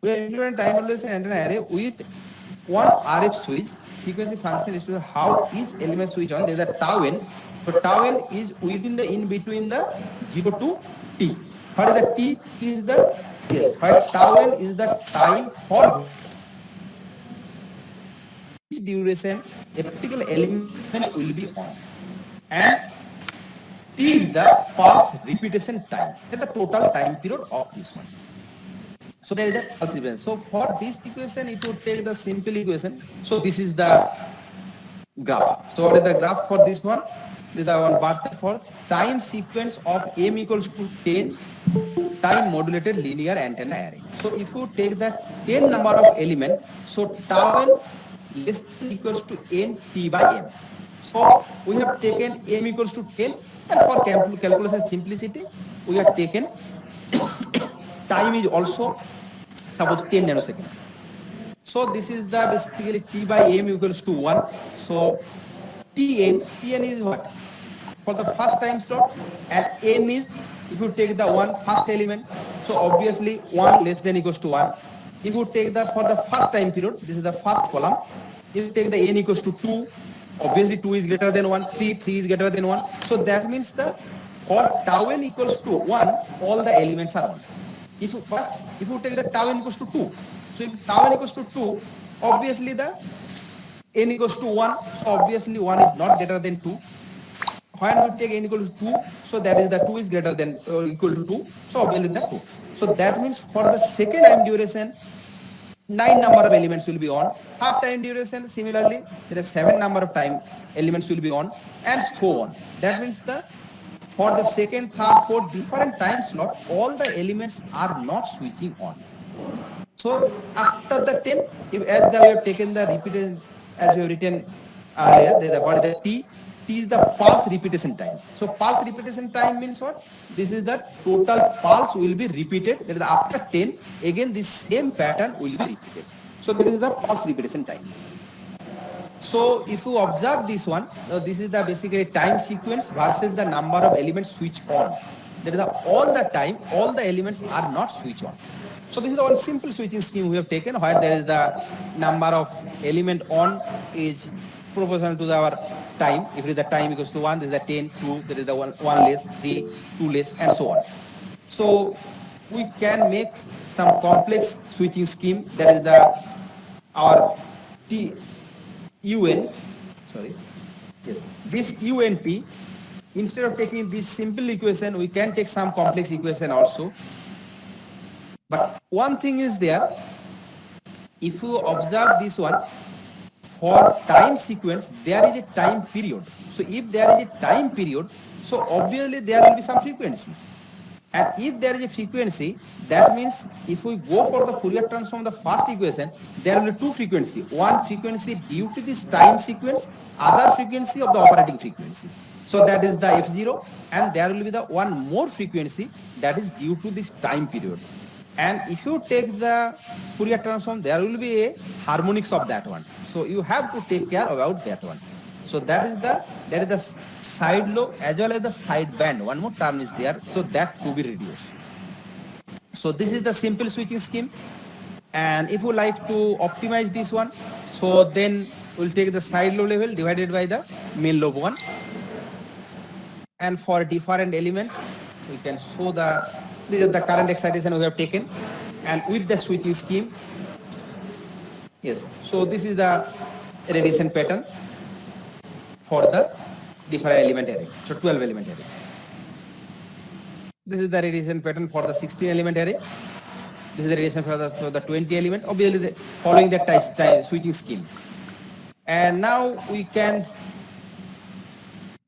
We have implemented time modulation antenna array with one RF switch. Sequence function is to how each element switch on. There is a tau n. So tau n is within the in between the 0 to t. What is the t? T is the, yes, what tau n is the time for which duration a particular element will be on. And t is the pulse repetition time. That is the total time period of this one. So there is a pulse repetition. So for this equation, if you take the simple equation, so this is the graph. So what is the graph for this one? This is the one bar chart for time sequence of m equals to 10 time modulated linear antenna array. So if you take the 10 number of element, so tau n less than equals to n t by m. So we have taken m equals to 10, and for calculation simplicity, we have taken time is also suppose 10 nanosecond. So this is the basically t by m equals to 1. So tn is what? For the first time slot, and n is, if you take the one first element, so So obviously 1 less than equals to 1. If you take the for the first time period, this is the first column. If you take the n equals to 2, obviously 2 is greater than 1, 3 is greater than 1. So that means the for tau n equals to 1, all the elements are 1. If you take the tau n equals to 2, so if tau n equals to 2, obviously the n equals to 1, so obviously 1 is not greater than 2. When we take n equals to 2, so that is the 2 is greater than or equal to 2, so obviously the 2. So that means for the second time duration, 9 number of elements will be on. Third time duration, similarly, there is 7 number of time elements will be on, and so on. That means the for the second, third, fourth different time slot, all the elements are not switching on. So after the 10, if as we have taken the repeated, as we have written earlier, what is the T? T is the pulse repetition time. So pulse repetition time means what? This is the total pulse will be repeated. That is after 10, again this same pattern will be repeated. So that is the pulse repetition time. So if you observe this one, this is the basically time sequence versus the number of elements switch on. That is all the time, all the elements are not switch on. So this is the one simple switching scheme we have taken where there is the number of element on is proportional to our time. If it is the time equals to 1, this is the 10, 2, there is the 1 less, 3, 2 less, and so on. So we can make some complex switching scheme, that is the our UN, sorry, yes, this UNP, instead of taking this simple equation, we can take some complex equation also. But one thing is there, if you observe this one, for time sequence, there is a time period. So if there is a time period, so obviously there will be some frequency. And if there is a frequency, that means if we go for the Fourier transform, the first equation, there will be two frequency. One frequency due to this time sequence, other frequency of the operating frequency. So that is the F0, and there will be the one more frequency that is due to this time period. And if you take the Fourier transform, there will be a harmonics of that one. So you have to take care about that one. So that is the side lobe as well as the side band. One more term is there, so that to be reduced. So this is the simple switching scheme. And if you like to optimize this one, so then we'll take the side lobe level divided by the main lobe one. And for different element, we can show this is the current excitation we have taken, and with the switching scheme. Yes, so this is the radiation pattern for the different element array. So 12 element array. This is the radiation pattern for the 16 element array. This is the radiation for the 20 element, obviously following the time switching scheme. And now we can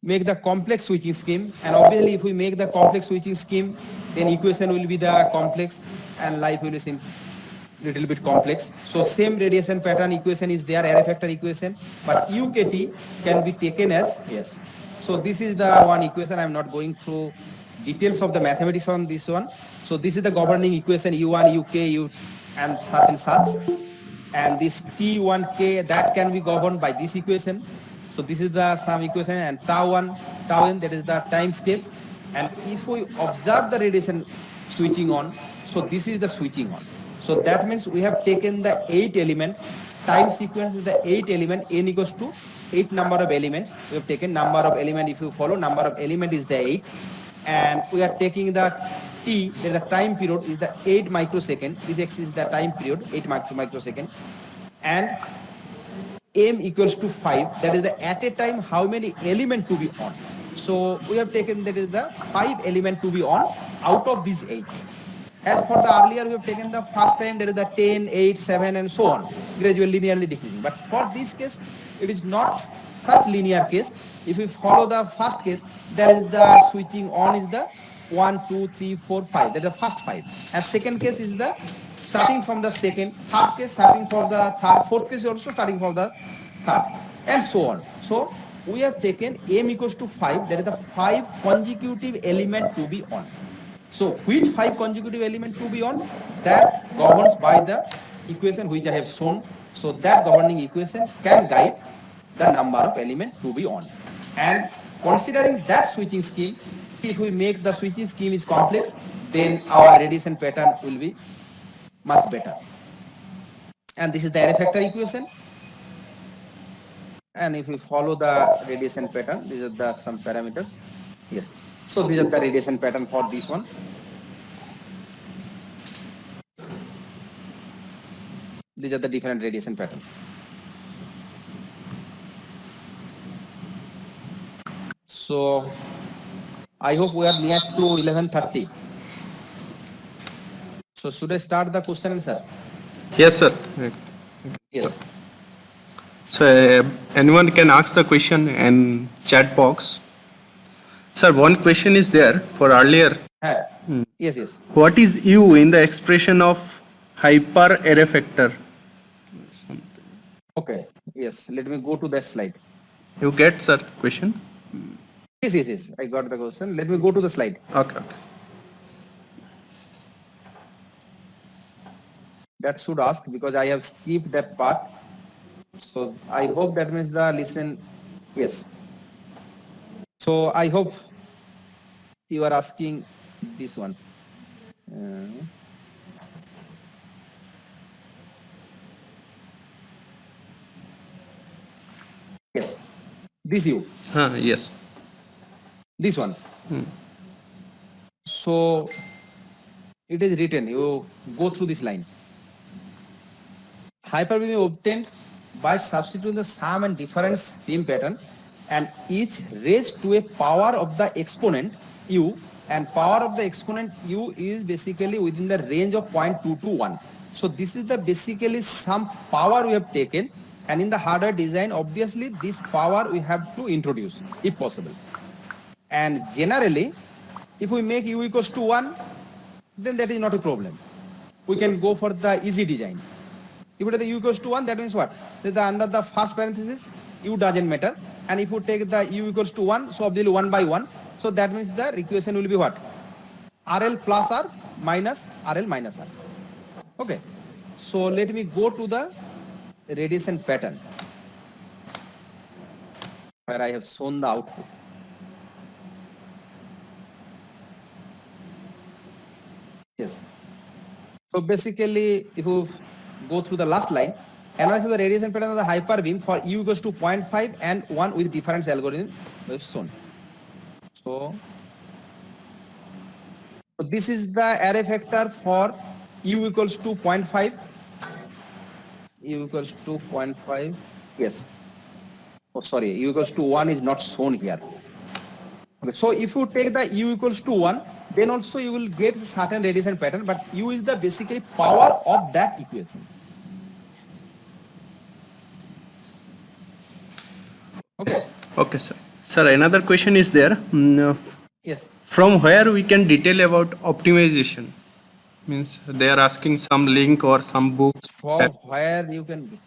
make the complex switching scheme, and obviously if we make the complex switching scheme, then equation will be the complex and life will be simple, little bit complex. So same radiation pattern equation is there, array factor equation, but UKT can be taken as, yes. So this is the one equation. I'm not going through details of the mathematics on this one. So this is the governing equation U1, UK, U and such and such. And this T1K, that can be governed by this equation. So this is the some equation, and tau n, that is the time steps. And if we observe the radiation switching on, so this is the switching on. So that means we have taken the 8 element, time sequence is the 8 element, n equals to 8 number of elements. We have taken number of element, if you follow, number of element is the 8. And we are taking the T, that is the time period, is the 8 microsecond. This X is the time period, 8 microsecond. And M equals to 5, that is the at a time how many element to be on. So we have taken that is the 5 element to be on out of these 8. As for the earlier, we have taken the first time, there is the 10, 8, 7 and so on, gradually linearly decreasing. But for this case, it is not such linear case. If we follow the first case, there is the switching on is the 1, 2, 3, 4, 5. That is the first 5. And second case is the starting from the second, third case starting from the third, fourth case also starting from the third, and so on. So we have taken M equals to 5, that is the 5 consecutive element to be on. So which 5 consecutive element to be on, that governs by the equation which I have shown. So that governing equation can guide the number of element to be on. And considering that switching scheme, if we make the switching scheme is complex, then our radiation pattern will be much better. And this is the array factor equation. And if we follow the radiation pattern, these are the some parameters. Yes. So these are the radiation pattern for this one. These are the different radiation pattern. So I hope we are near to 11:30. So should I start the question answer? Yes, sir. Yes. So anyone can ask the question in chat box. Sir, one question is there for earlier. Yes, yes. What is U in the expression of hyper array factor? Okay. Yes. Let me go to that slide. You get, sir, question? Yes, yes, yes. I got the question. Let me go to the slide. Okay, okay. That should ask because I have skipped that part. So I hope that means the listen. Yes. So I hope you are asking this one. Yes. This U. Yes. This one. So it is written. You go through this line. Hyperbeam is obtained by substituting the sum and difference beam pattern and each raised to a power of the exponent u, and power of the exponent u is basically within the range of 0.2 to 1. So this is the basically some power we have taken, and in the hardware design obviously this power we have to introduce if possible. And generally if we make u equals to 1, then that is not a problem. We can go for the easy design. If it is the u equals to 1, that means what? That under the first parenthesis, u doesn't matter. And if you take the u equals to 1, so obviously 1 by 1. So that means the equation will be what? RL plus R minus RL minus R. Okay. So let me go to the radiation pattern where I have shown the output. Yes. So basically, if you go through the last line, analyze the radiation pattern of the hyperbeam for u equals to 0.5 and 1 with difference algorithm we have shown. So this is the array factor for u equals to 0.5. U equals to 0.5. Yes. Oh, sorry. U equals to 1 is not shown here. Okay. So if you take the u equals to 1, then also you will get certain radiation pattern, but u is the basically power of that equation. Okay. Okay, sir. Sir, another question is there. Yes. From where we can detail about optimization? Means they are asking some link or some books. From where you can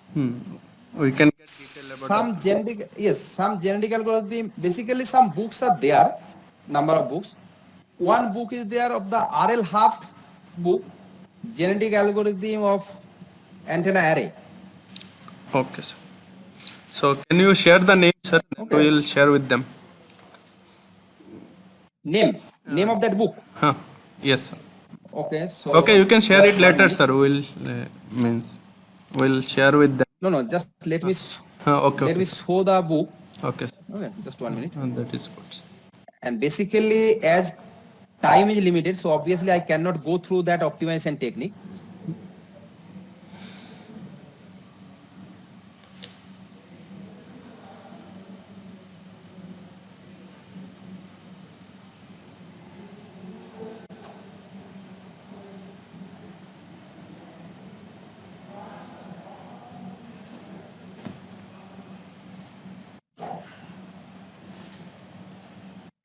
We can get detail about some genetic, yes, some genetic algorithm. Basically, some books are there, number of books. One book is there of the RL Haft book, genetic algorithm of antenna array. Okay, sir. So can you share the name, sir? Okay. We will share with them. Name of that book. Yes, sir. Okay, so Okay, you can share it later, minute. sir. We'll share with them. No, just let me Okay, let okay, me sir. show the book. Okay, sir. Okay, just 1 minute. That is good, sir. And basically, as time is limited, so obviously I cannot go through that optimization technique.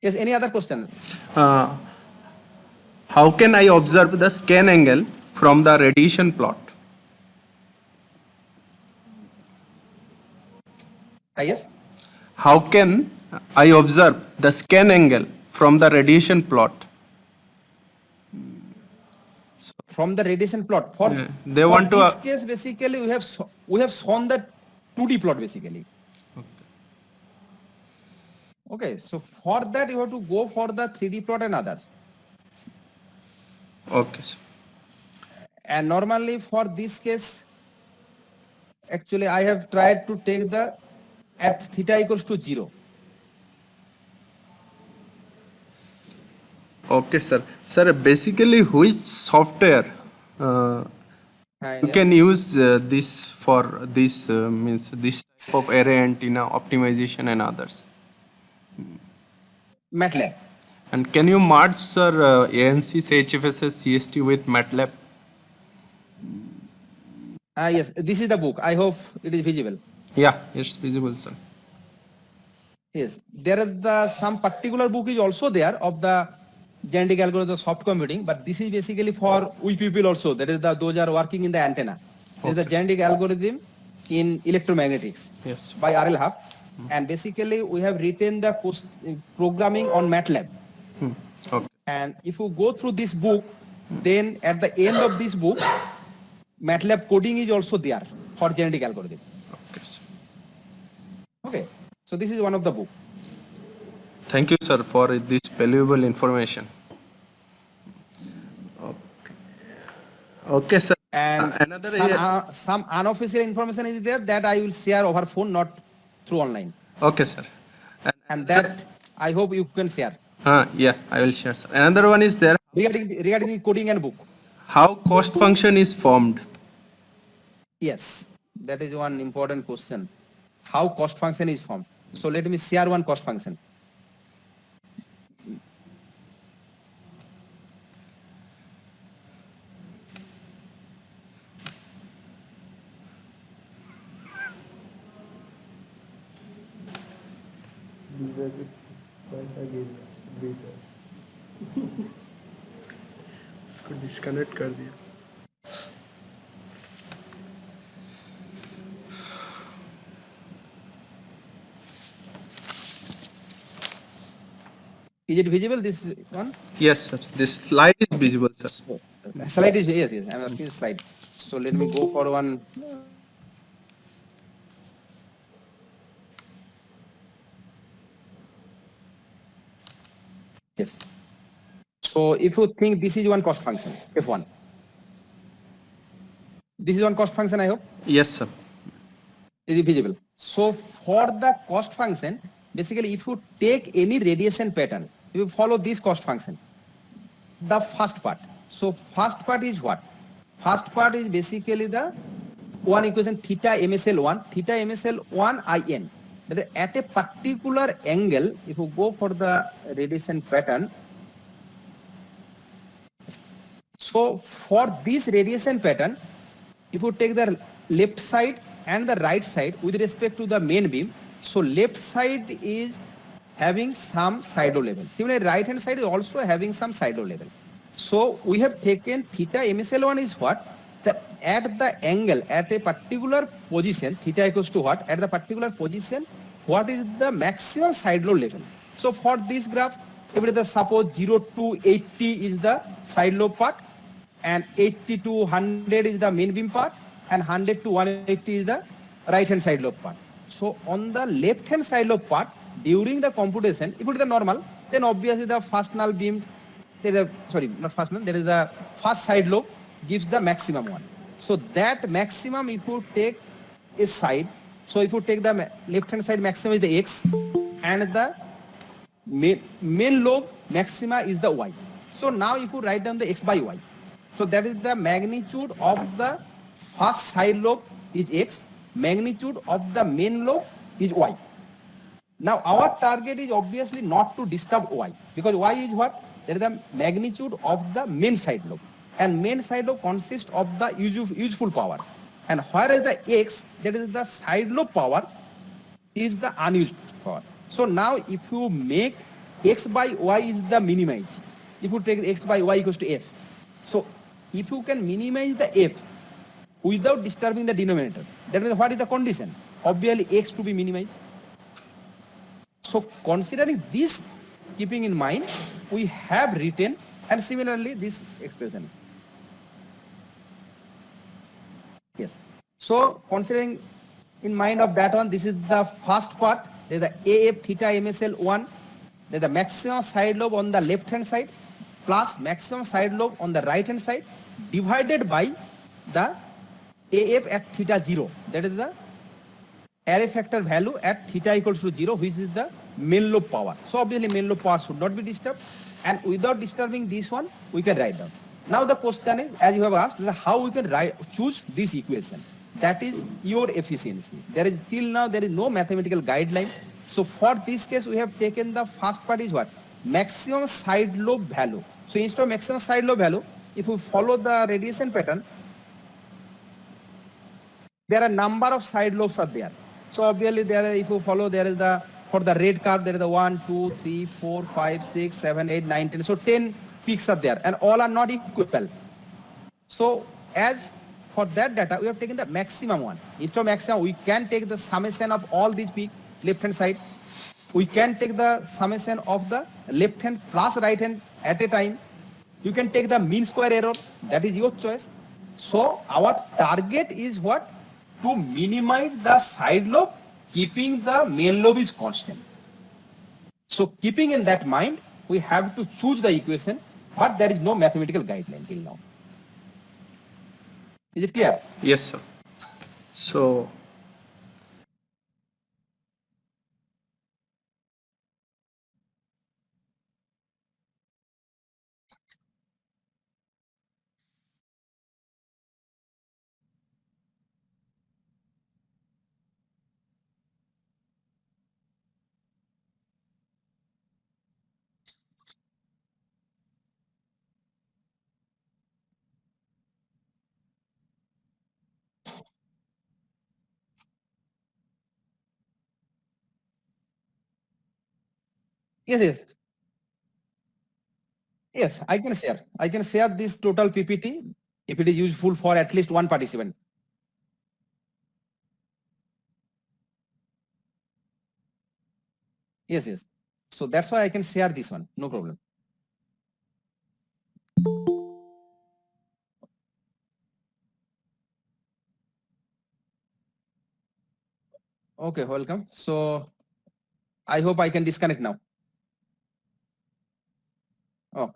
Yes, any other question? How can I observe the scan angle from the radiation plot? Yes. How can I observe the scan angle from the radiation plot? From the radiation plot. For this case, basically we have shown the 2D plot basically. Okay, so for that you have to go for the 3D plot and others. Okay, sir. And normally for this case, actually I have tried to take the at theta equals to 0. Okay, sir. Sir, basically, which software you Yeah. can use this for this means this type of array antenna optimization and others? MATLAB. And can you merge, sir, ANSYS, HFSS, CST with MATLAB? Yes, this is the book. I hope it is visible. Yeah, it's visible, sir. Yes, there is some particular book is also there of the genetic algorithm of soft computing, but this is basically for we people also. That is those are working in the antenna. This is the Okay. genetic algorithm in electromagnetics Yes. by R.L. Huff, and basically we have written the programming on MATLAB. Okay. And if you go through this book, then at the end of this book, MATLAB coding is also there for genetic algorithm. Okay, sir. Okay, so this is one of the book. Thank you, sir, for this valuable information. Okay. Okay, sir. And Another some unofficial information is there that I will share over phone, not through online. Okay, sir. And that I hope you can share. Yeah, I will share, sir. Another one is there. Regarding the coding and book. How cost function is formed? Yes, that is one important question. How cost function is formed. So let me share one cost function. इसको disconnect कर दिया. Is it visible, this one? Yes, sir. This slide is visible, sir. So, slide is, yes, I'm asking slide. So let me go for one. Yes. So if you think this is one cost function, F1. This is one cost function, I hope. Yes, sir. Is it visible? So for the cost function, basically if you take any radiation pattern, you follow this cost function. The first part. So first part is what? First part is basically the one equation theta MSL1, theta MSL1 IN. That is at a particular angle, if you go for the radiation pattern, so for this radiation pattern, if you take the left side and the right side with respect to the main beam, so left side is having some side lobe level. Similarly, right hand side is also having some side lobe level. So we have taken theta MSL1 is what? At the angle, at a particular position, theta equals to what? At the particular position, what is the maximum side lobe level? So for this graph, if it is suppose 0 to 80 is the side lobe part, and 80 to 100 is the main beam part, and 100 to 180 is the right hand side lobe part. So on the left hand side lobe part, during the computation, if it is the normal, then obviously the first null beam, there is not first null, there is the first side lobe gives the maximum one. So that maximum, if you take a side, so if you take the left hand side maximum is the x, and the main lobe maxima is the y. So now if you write down the x by y, so that is the magnitude of the first side lobe is x, magnitude of the main lobe is y. Now our target is obviously not to disturb y, because y is what? That is the magnitude of the main side lobe, and main side lobe consists of the useful power, and whereas the x, that is the side lobe power, is the unused power. So now if you make x by y is the minimize, if you take x by y equals to f, so if you can minimize the f without disturbing the denominator, that means what is the condition? Obviously x to be minimized. So considering this, keeping in mind, we have written, and similarly this expression. Yes. So considering in mind of that one, this is the first part. There is the AF theta MSL1. There is the maximum side lobe on the left hand side. plus maximum side lobe on the right hand side divided by the AF at theta 0. That is the array factor value at theta equals to 0, which is the main lobe power. So obviously main lobe power should not be disturbed, and without disturbing this one, we can write down. Now the question is, as you have asked, is how we can choose this equation. That is your efficiency. There is till now there is no mathematical guideline. So for this case, we have taken the first part is what? Maximum side lobe value. So instead of maximum side lobe value, if we follow the radiation pattern, there are number of side lobes are there. So obviously there, if you follow, there is the, for the red curve, there is the 1, 2, 3, 4, 5, 6, 7, 8, 9, 10. So 10 peaks are there and all are not equal. So as for that data, we have taken the maximum one. Instead of maximum, we can take the summation of all these peaks, left hand side. We can take the summation of the left hand plus right hand at a time. You can take the mean square error, that is your choice. So our target is what? To minimize the side lobe, keeping the main lobe is constant. So keeping in that mind, we have to choose the equation, but there is no mathematical guideline till now. Is it clear? Yes, sir. So, Yes, yes. Yes, I can share. I can share this total PPT if it is useful for at least one participant. Yes, yes. So that's why I can share this one. No problem. Okay, welcome. So I hope I can disconnect now. Oh,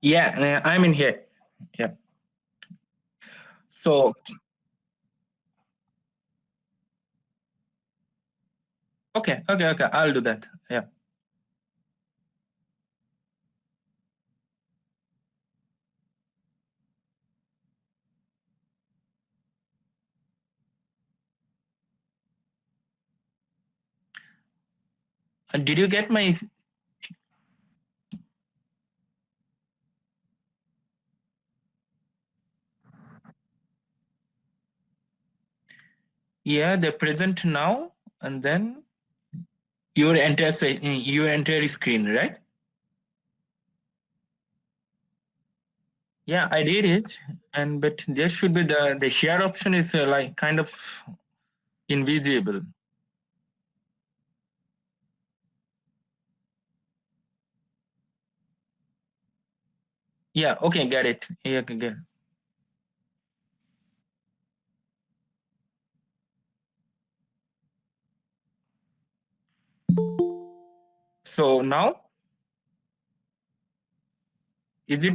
Yeah, I'm in here. Yeah. So, okay. I'll do that. Yeah. Did you get my? Yeah, they're present now, and then your entire screen, right? Yeah, I did it, and but there should be the share option is like kind of invisible. Yeah. Okay. Get it. Yeah. Get it. So now is it?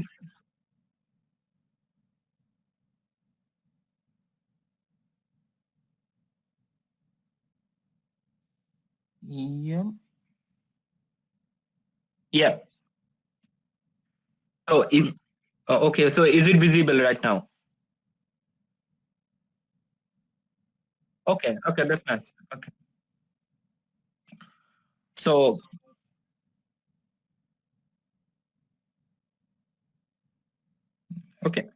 Yeah. Yeah. So is okay. So is it visible right now? Okay. Okay. That's nice. Okay. So okay.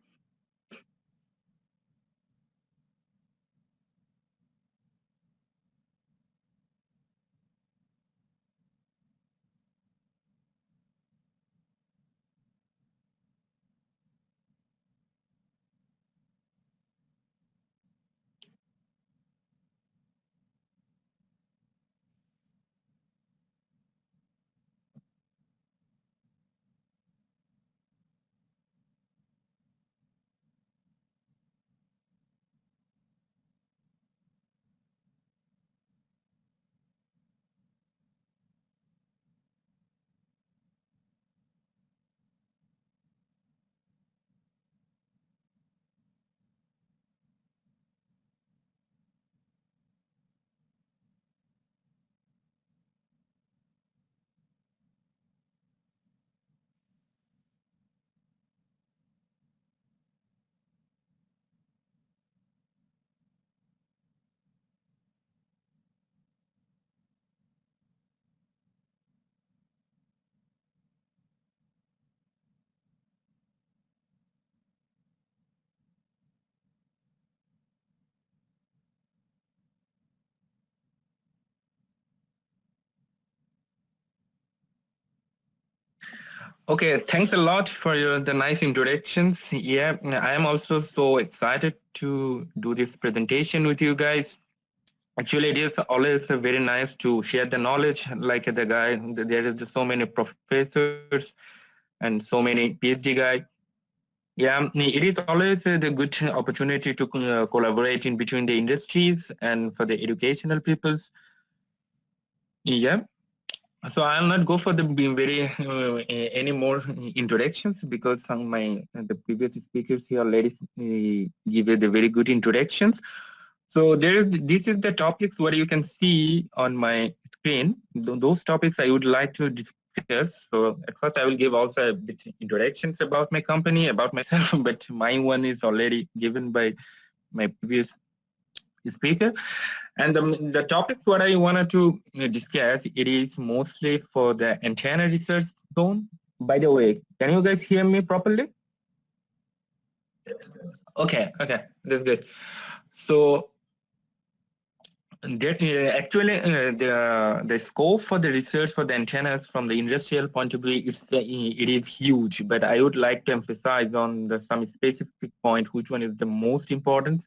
Okay, thanks a lot for the nice introductions. Yeah, I am also so excited to do this presentation with you guys. Actually, it is always very nice to share the knowledge. Like the guy, there is so many professors and so many PhD guys. Yeah, it is always the good opportunity to collaborate in between the industries and for the educational peoples. Yeah. So I'll not go for the very any more introductions because some my the previous speakers here already give the very good introductions. So this is the topics what you can see on my screen. Those topics I would like to discuss. So at first I will give also a bit introductions about my company, about myself, but my one is already given by my previous speaker. And the topics what I wanted to discuss, it is mostly for the antenna research zone. By the way, can you guys hear me properly? Okay, that's good. So that actually the scope for the research for the antennas from the industrial point of view, it is huge. But I would like to emphasize on some specific point, which one is the most important.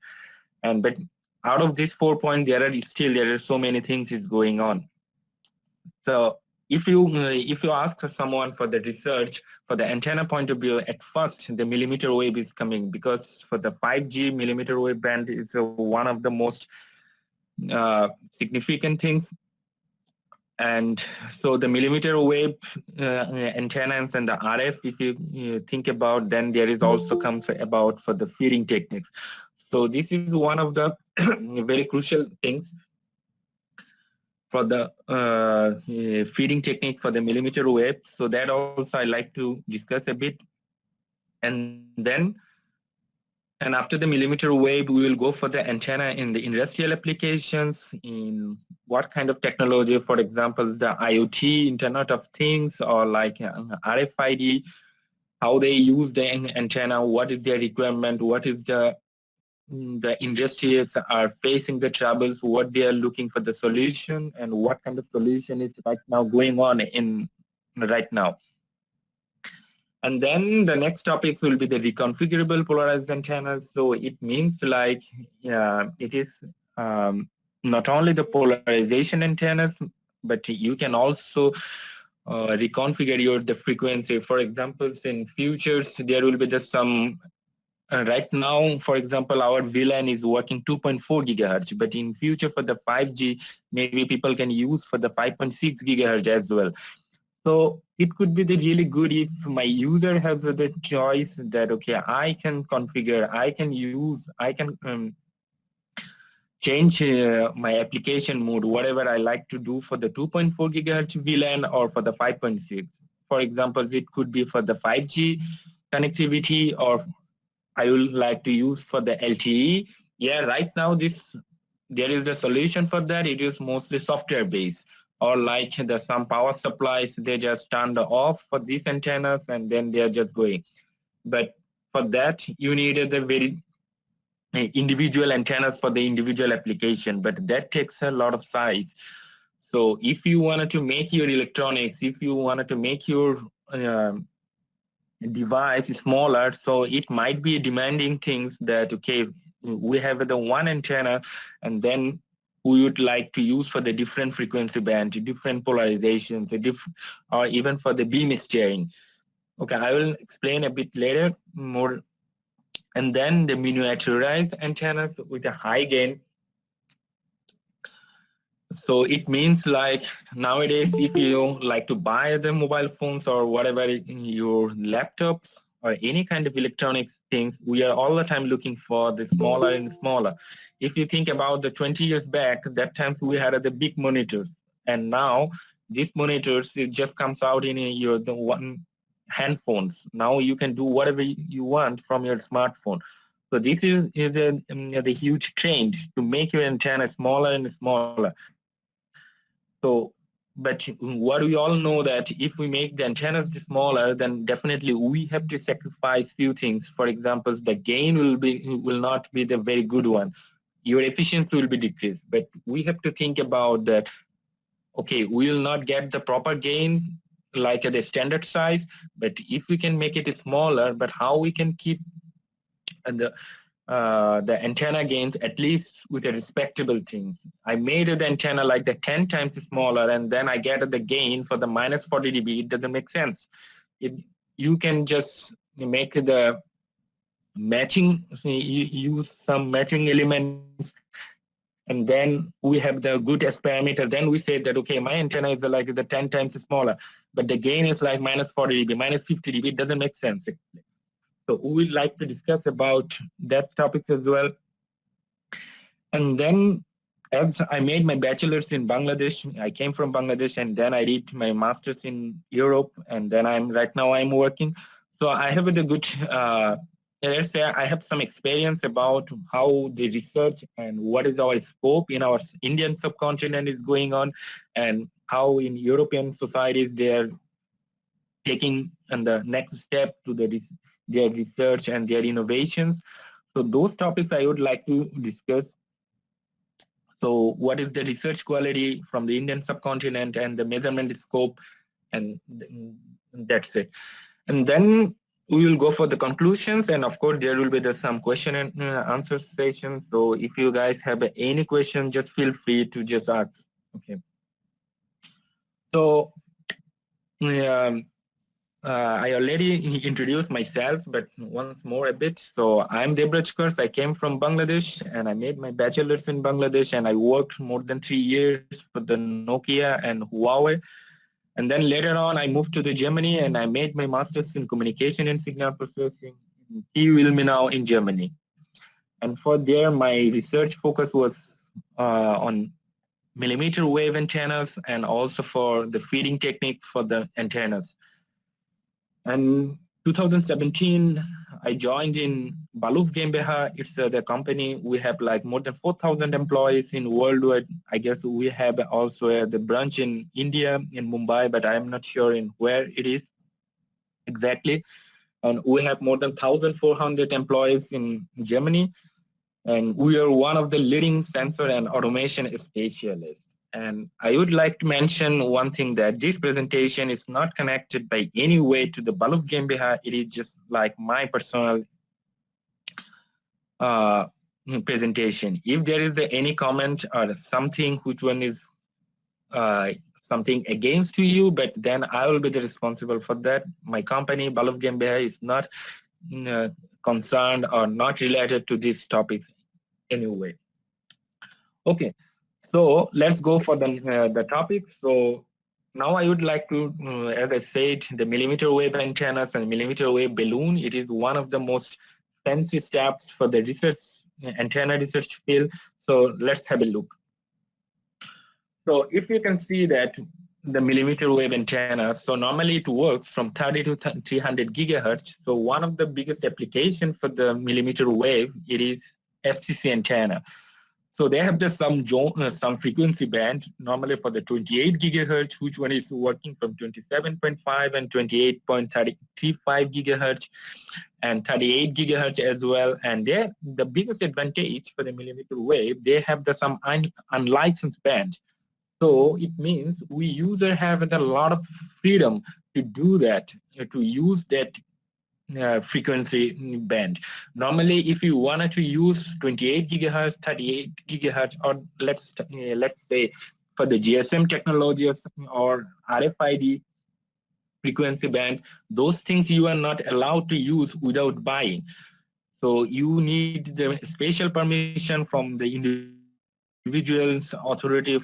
And but out of these 4 points, there are so many things is going on. So if you ask someone for the research for the antenna point of view, at first the millimeter wave is coming because for the 5G millimeter wave band is one of the most significant things. And so the millimeter wave antennas and the RF, if you think about, then there is also comes about for the feeding techniques. So this is one of the very crucial things for the feeding technique for the millimeter wave. So that also I like to discuss a bit. And after the millimeter wave, we will go for the antenna in the industrial applications, in what kind of technology, for example, the IoT, Internet of Things, or like RFID, how they use the antenna, what is their requirement, what is the industries are facing the troubles, what they are looking for the solution, and what kind of solution is right now going on in right now. And then the next topics will be the reconfigurable polarized antennas. So it means like it is not only the polarization antennas, but you can also reconfigure the frequency. For example, in futures, there will be just some right now, for example, our VLAN is working 2.4 gigahertz, but in future for the 5G, maybe people can use for the 5.6 gigahertz as well. So it could be really good if my user has the choice that, okay, I can configure, I can change my application mode, whatever I like to do for the 2.4 gigahertz VLAN or for the 5.6. For example, it could be for the 5G connectivity, or I would like to use for the LTE. Yeah, right now there is a solution for that. It is mostly software based, or like some power supplies, they just turned off for these antennas and then they are just going. But for that, you needed the very individual antennas for the individual application, but that takes a lot of size. So if you wanted to make your electronics, if you wanted to make your device is smaller, so it might be demanding things that, okay, we have the one antenna and then we would like to use for the different frequency band, different polarizations, or even for the beam steering. Okay, I will explain a bit later more. And then the miniaturized antennas with a high gain. So it means like nowadays, if you like to buy the mobile phones or whatever, your laptops or any kind of electronics things, we are all the time looking for the smaller and smaller. If you think about the 20 years back, that time we had the big monitors, and now these monitors, it just comes out in the one handphones. Now you can do whatever you want from your smartphone. So this is the huge trend to make your antenna smaller and smaller. So, but what we all know that if we make the antennas smaller, then definitely we have to sacrifice few things. For example, the gain will not be the very good one. Your efficiency will be decreased. But we have to think about that. Okay, we will not get the proper gain like the standard size, but if we can make it smaller, but how we can keep the antenna gains at least with a respectable things. I made the antenna like the 10 times smaller, and then I get the gain for the minus 40 dB. It doesn't make sense. You can just make the matching, use some matching elements, and then we have the good S parameter. Then we say that, okay, my antenna is like the 10 times smaller, but the gain is like minus 40 dB, minus 50 dB. It doesn't make sense. So we would like to discuss about that topic as well. And then as I made my bachelor's in Bangladesh, I came from Bangladesh, and then I did my master's in Europe, and then right now I'm working. So I have a good, let's say I have some experience about how the research and what is our scope in our Indian subcontinent is going on, and how in European societies they are taking and the next step to their research and their innovations. So those topics I would like to discuss. So what is the research quality from the Indian subcontinent and the measurement scope, and that's it. And then we will go for the conclusions, and of course there will be some question and answer session. So if you guys have any question, just feel free to just ask. Okay. So I already introduced myself, but once more a bit. So I'm Debraj Kurs. I came from Bangladesh, and I made my bachelor's in Bangladesh, and I worked more than 3 years for the Nokia and Huawei. And then later on, I moved to the Germany, and I made my master's in communication and signal processing in TU in Germany. And for there, my research focus was on millimeter wave antennas, and also for the feeding technique for the antennas. And 2017, I joined in Baluf Gembeha. It's the company. We have like more than 4,000 employees in worldwide. I guess we have also the branch in India, in Mumbai, but I'm not sure in where it is exactly. And we have more than 1,400 employees in Germany. And we are one of the leading sensor and automation specialists. And I would like to mention one thing, that this presentation is not connected by any way to the Baluf Gembeha. It is just like my personal presentation. If there is any comment or something which one is something against you, but then I will be the responsible for that. My company, Baluf Gembeha, is not concerned or not related to these topics anyway. Okay. So let's go for the topic. So now I would like to, as I said, the millimeter wave antennas and millimeter wave balloon. It is one of the most fancy steps for the research antenna research field. So let's have a look. So if you can see that the millimeter wave antenna, so normally it works from 30 to 300 gigahertz. So one of the biggest applications for the millimeter wave, it is FCC antenna. So they have some frequency band, normally for the 28 gigahertz, which one is working from 27.5 and 28.35 gigahertz and 38 gigahertz as well. And the biggest advantage for the millimeter wave, they have some unlicensed band. So it means we user have a lot of freedom to do that, to use that frequency band. Normally, if you wanted to use 28 gigahertz, 38 gigahertz, or let's say for the GSM technologies or RFID frequency band, those things you are not allowed to use without buying. So you need the special permission from the individual's authority.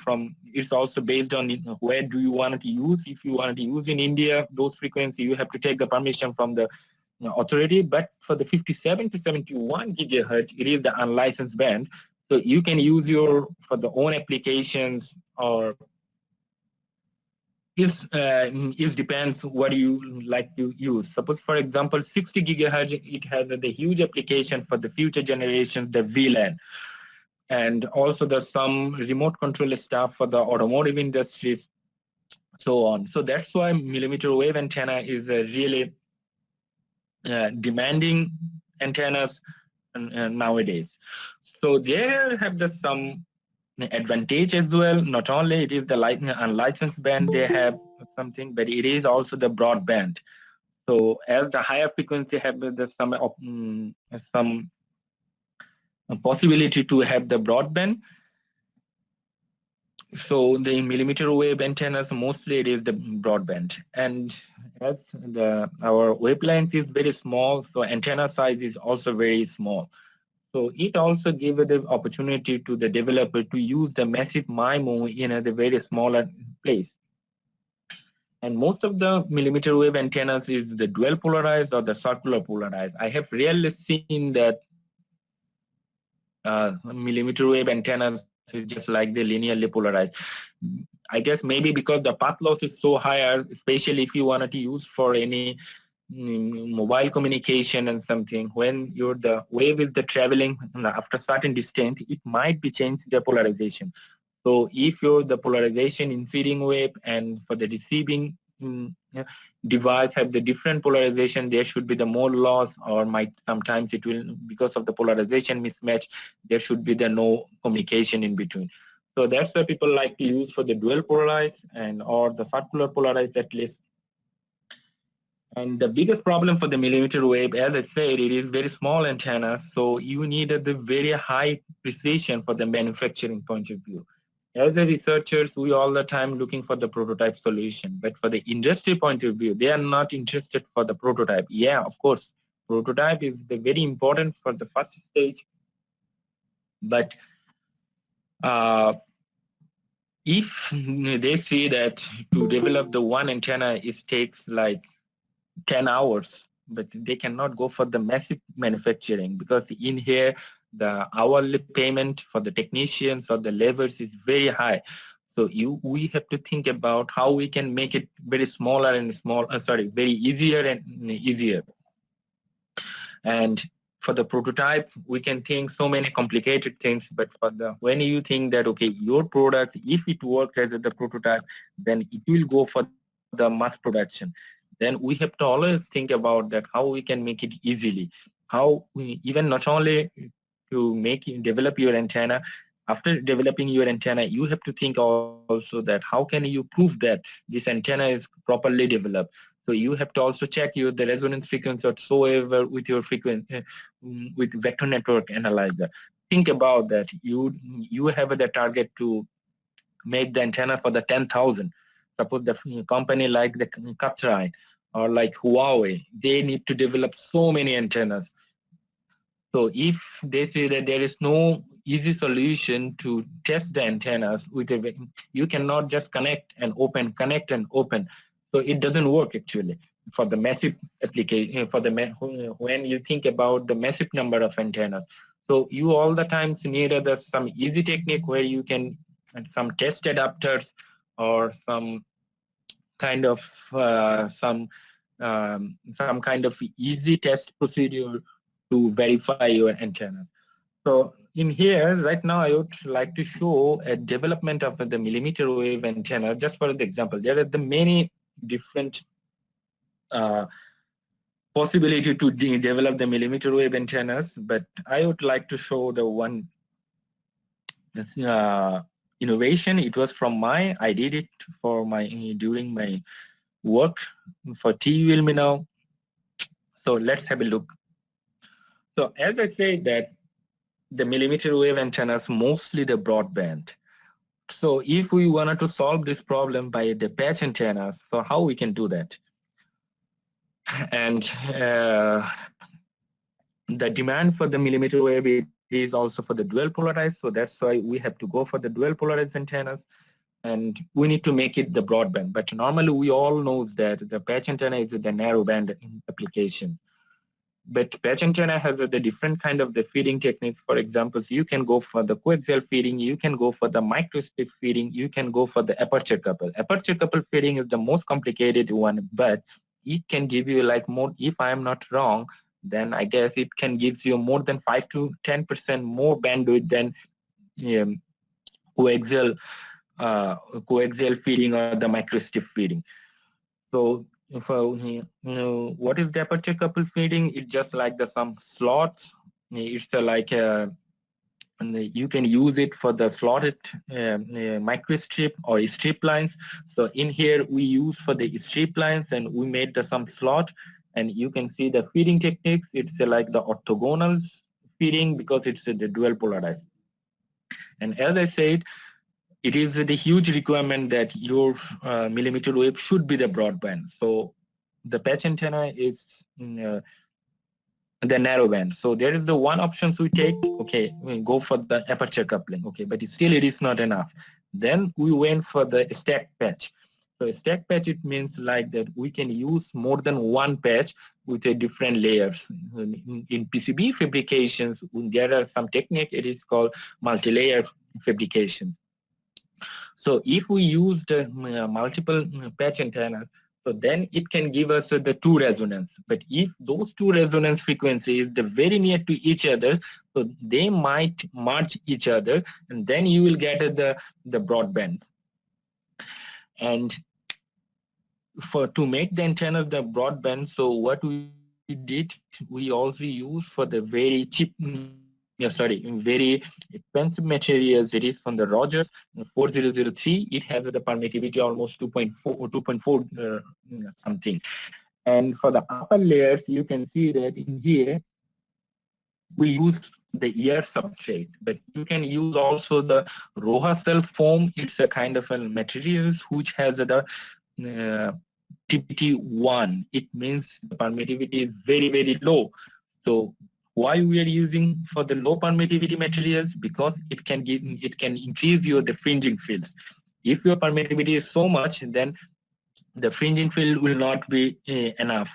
It's also based on where do you want to use. If you want to use in India, those frequencies, you have to take the permission from the authority. But for the 57 to 71 gigahertz, it is the unlicensed band. So you can use for the own applications, or it depends what you like to use. Suppose, for example, 60 gigahertz, it has the huge application for the future generations, the VLAN. And also there's some remote control stuff for the automotive industries, so on. So that's why millimeter wave antenna is a really demanding antennas nowadays. So there have some advantage as well. Not only it is the unlicensed band, they have something, but it is also the broadband. So as the higher frequency have some possibility to have the broadband. So the millimeter wave antennas, mostly it is the broadband. And as our wavelength is very small, so antenna size is also very small. So it also gives the opportunity to the developer to use the massive MIMO in a very smaller place. And most of the millimeter wave antennas is the dual polarized or the circular polarized. I have rarely seen that millimeter wave antennas is just like the linearly polarized. I guess maybe because the path loss is so higher, especially if you wanted to use for any mobile communication and something, when the wave is the traveling after certain distance, it might be changed the polarization. So if the polarization in feeding wave and for the receiving device have the different polarization, there should be the more loss, or might sometimes it will, because of the polarization mismatch, there should be the no communication in between. So that's why people like to use for the dual polarized and or the circular polarized at least. And the biggest problem for the millimeter wave, as I said, it is very small antenna, so you need the very high precision for the manufacturing point of view. As a researchers, we all the time looking for the prototype solution, but for the industry point of view, they are not interested for the prototype. Yeah, of course, prototype is very important for the first stage, but uh, if they see that to develop the one antenna, it takes like 10 hours, but they cannot go for the massive manufacturing, because in here the hourly payment for the technicians or the laborers is very high. So we have to think about how we can make it very smaller and very easier and easier. And for the prototype, we can think so many complicated things, but when you think that, okay, your product, if it works as the prototype, then it will go for the mass production. Then we have to always think about that, how we can make it easily, how we, even not only to develop your antenna, after developing your antenna, you have to think also that how can you prove that this antenna is properly developed. So you have to also check the resonance frequency whatsoever with your frequency with vector network analyzer. Think about that. You have the target to make the antenna for the 10,000. Suppose the company like the Captrai or like Huawei, they need to develop so many antennas. So if they say that there is no easy solution to test the antennas you cannot just connect and open, connect and open. So it doesn't work actually for the massive application, when you think about the massive number of antennas. So you all the times need some easy technique where you can some test adapters or some kind of some kind of easy test procedure to verify your antennas. So in here, right now, I would like to show a development of the millimeter wave antenna. Just for the example, there are the many different uh, possibility to develop the millimeter wave antennas, but I would like to show the one uh, innovation. It was from I did it for during my work for TU now. So let's have a look. So as I say that the millimeter wave antennas, mostly the broadband. So if we wanted to solve this problem by the patch antennas, so how we can do that? And the demand for the millimeter wave, it is also for the dual polarized. So that's why we have to go for the dual polarized antennas, and we need to make it the broadband. But normally we all know that the patch antenna is the narrow band application. But patch antenna has the different kind of the feeding techniques. For example, you can go for the coaxial feeding, you can go for the microstrip feeding, you can go for the aperture couple. Aperture couple feeding is the most complicated one, but it can give you like more, if I am not wrong, then I guess it can give you more than 5 to 10% more bandwidth than um, coaxial, coaxial feeding or the microstrip feeding. So what is the aperture couple feeding? It's just like some slots. It's like and you can use it for the slotted microstrip or strip lines. So in here we use for the strip lines, and we made some slot, and you can see the feeding techniques. It's like the orthogonal feeding because it's the dual polarized. And as I said, it is the huge requirement that your millimeter wave should be the broadband. So the patch antenna is the narrow band. So there is the one options we take. Okay, we go for the aperture coupling. Okay, but still it is not enough. Then we went for the stack patch. So stack patch, it means like that we can use more than one patch with a different layers. In PCB fabrications, there are some technique. It is called multi-layer fabrication. So if we use the multiple patch antennas, so then it can give us the two resonance. But if those two resonance frequencies are very near to each other, so they might merge each other, and then you will get the broadband. And to make the antennas the broadband, so what we did, we also use for the very cheap, very expensive materials. It is from the Rogers 4003. It has the permittivity almost 2.4 something. And for the upper layers, you can see that in here we used the ear substrate, but you can use also the Roha cell foam. It's a kind of a materials which has the TBT1. It means the permittivity is very, very low. So why we are using for the low permittivity materials? Because it can increase the fringing fields. If your permittivity is so much, then the fringing field will not be enough.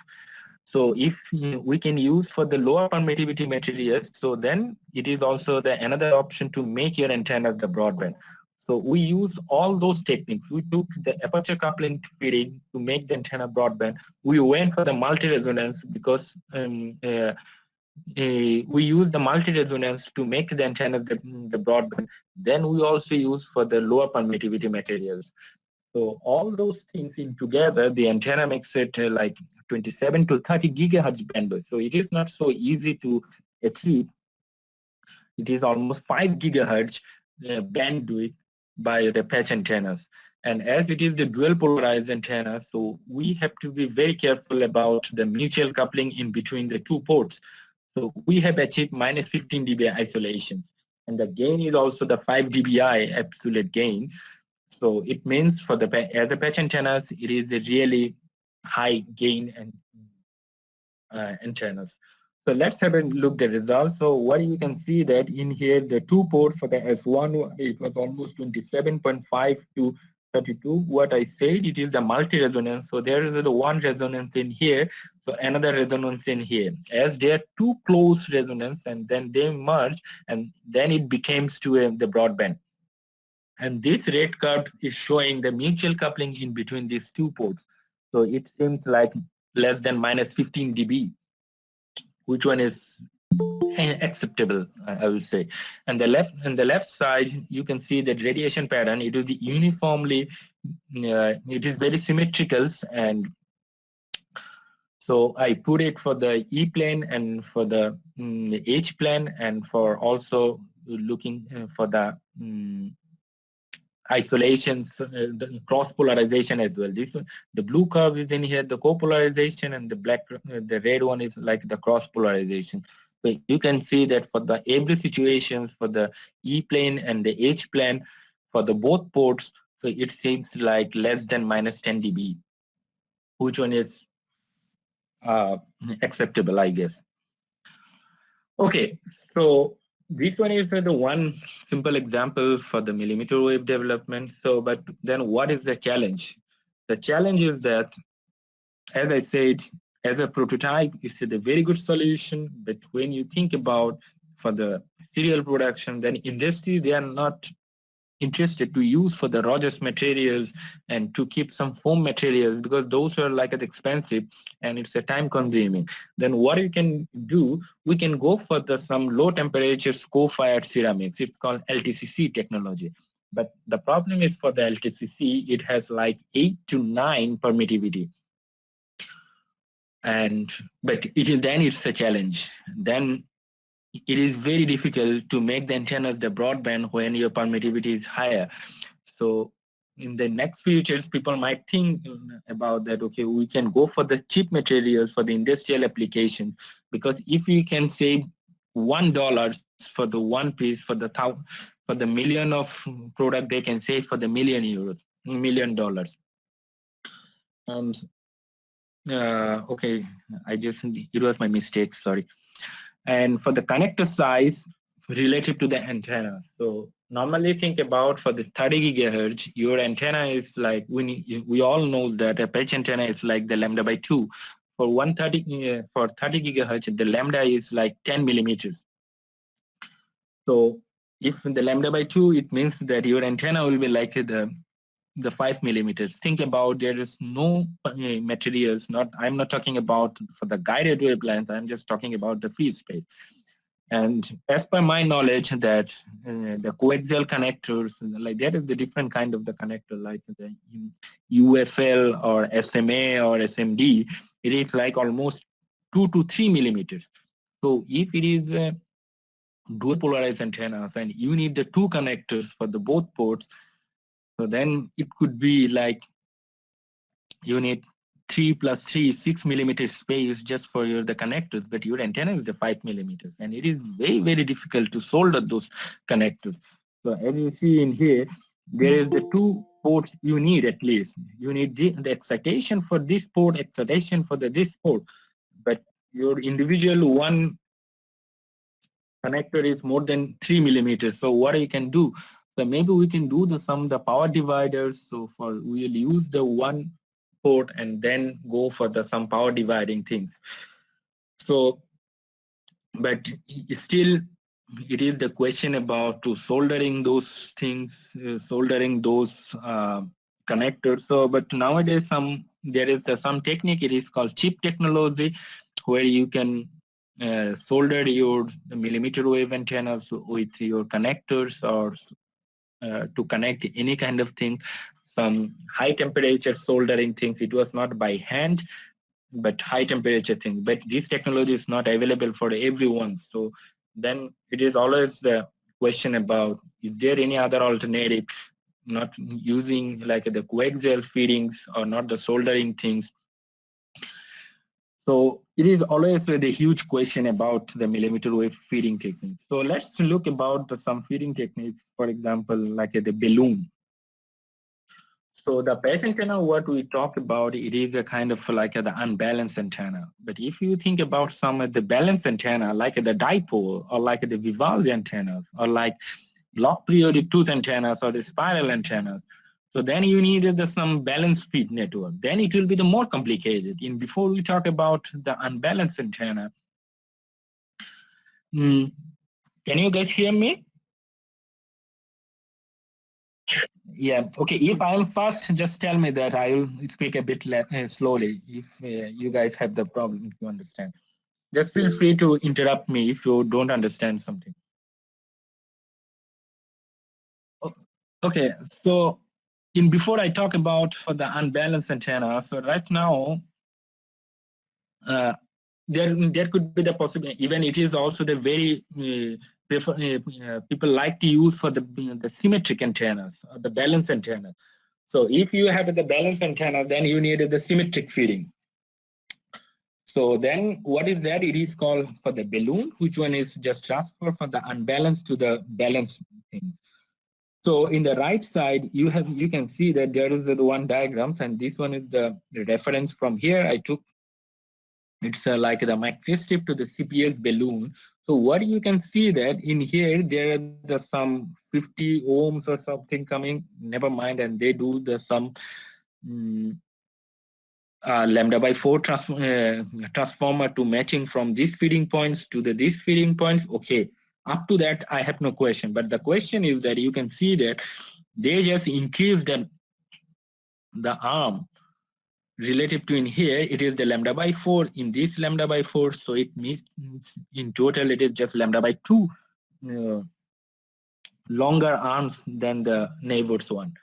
So if we can use for the lower permittivity materials, so then it is also another option to make your antenna the broadband. So we use all those techniques. We took the aperture coupling feeding to make the antenna broadband. We went for the multi-resonance because we use the multi-resonance to make the antenna the broadband. Then we also use for the lower permittivity materials. So all those things in together, the antenna makes it like 27 to 30 gigahertz bandwidth. So it is not so easy to achieve. It is almost 5 gigahertz bandwidth by the patch antennas. And as it is the dual polarized antenna, so we have to be very careful about the mutual coupling in between the two ports. So we have achieved minus 15 dB isolation. And the gain is also the 5 dBi absolute gain. So it means for as a patch antennas, it is a really high gain and antennas. So let's have a look at the results. So what you can see that in here, the two ports for the S1, it was almost 27.5 to 32. What I said, it is the multi-resonance. So there is the one resonance in here, so another resonance in here. As they are two close resonance, and then they merge, and then it becomes to the broadband. And this red curve is showing the mutual coupling in between these two ports. So it seems like less than minus 15 dB. Which one is acceptable, I will say. And the left side, you can see that radiation pattern. It is uniformly, it is very symmetrical, and so I put it for the E plane and for the H plane, and for also looking for the isolations, the cross polarization as well. This one, the blue curve is in here, the copolarization, and the black, the red one is like the cross polarization. So you can see that for the every situations for the E plane and the H plane for the both ports, so it seems like less than minus 10 dB. Which one is acceptable, I guess. Okay, so this one is the one simple example for the millimeter wave development. So, but then what is the challenge? The challenge is that, as I said, as a prototype, it's a very good solution. But when you think about for the serial production, then industry, they are not interested to use for the Rogers materials and to keep some foam materials, because those are like expensive and it's a time consuming. Then what you can do, we can go for some low temperature co-fired ceramics. It's called LTCC technology. But the problem is for the LTCC, it has like 8 to 9 permittivity. But then it's a challenge. Then it is very difficult to make the antennas the broadband when your permittivity is higher. So in the next futures, people might think about that, okay, we can go for the cheap materials for the industrial application, because if we can save $1 for the one piece, for the million of product they can save for the $1 million. Okay, it was my mistake, sorry. And for the connector size relative to the antenna. So normally think about for the 30 gigahertz, your antenna is like, we all know that a patch antenna is like the lambda by 2. For 130, for 30 gigahertz, the lambda is like 10 millimeters. So if the lambda by 2, it means that your antenna will be like the 5 millimeters. Think about, there is no materials, I'm not talking about for the guided wavelength, I'm just talking about the free space. And as per my knowledge, that the coaxial connectors, like that is the different kind of the connector, like the UFL or SMA or SMD, it is like almost 2 to 3 millimeters. So if it is dual polarized antennas and you need the two connectors for the both ports, so then it could be like you need 3 plus 3, 6 millimeter space just for the connectors, but your antenna is the 5 millimeters, and it is very, very difficult to solder those connectors. So as you see in here, there is the two ports you need at least. You need the excitation for this port, excitation for this port, but your individual one connector is more than 3 millimeters. So what you can do? So maybe we can do the power dividers. So we'll use the one port and then go for some power dividing things. So, but still, it is the question about to soldering those things, soldering those connectors. So, but nowadays there is some technique. It is called chip technology, where you can solder your millimeter wave antennas with your connectors, or to connect any kind of thing. Some high temperature soldering things. It was not by hand, but high temperature things. But this technology is not available for everyone. So then it is always the question about, is there any other alternative, not using like the coaxial feedings or not the soldering things. So it is always the huge question about the millimeter wave feeding technique. So let's look about some feeding techniques, for example, like the balloon. So the patch antenna, what we talk about, it is a kind of like the unbalanced antenna. But if you think about some of the balanced antenna, like the dipole, or like the Vivaldi antennas, or like block periodic tooth antennas, or the spiral antennas, so then you need some balanced feed network. Then it will be the more complicated. Before we talk about the unbalanced antenna, can you guys hear me? Yeah, okay. If I'm fast, just tell me that. I'll speak a bit slowly if you guys have the problem to understand. Just feel free to interrupt me if you don't understand something. Okay, so before I talk about for the unbalanced antenna, so right now, there could be the possibility, even it is also the very people like to use for the symmetric antennas, or the balanced antenna. So if you have the balanced antenna, then you need the symmetric feeding. So then what is that? It is called for the balloon, which one is just transfer from the unbalanced to the balanced thing. So in the right side, you can see that there is the one diagram, and this one is the reference from here. I took it's like the microstrip to the CPS balloon. So what you can see that in here there are some 50 ohms or something coming. Never mind, and they do some lambda by 4 transformer to matching from these feeding points to these feeding points. Okay, up to that I have no question. But the question is that you can see that they just increase the arm relative to in here. It is the lambda by 4 in this lambda by 4. So it means in total it is just lambda by 2 longer arms than the neighbor's one.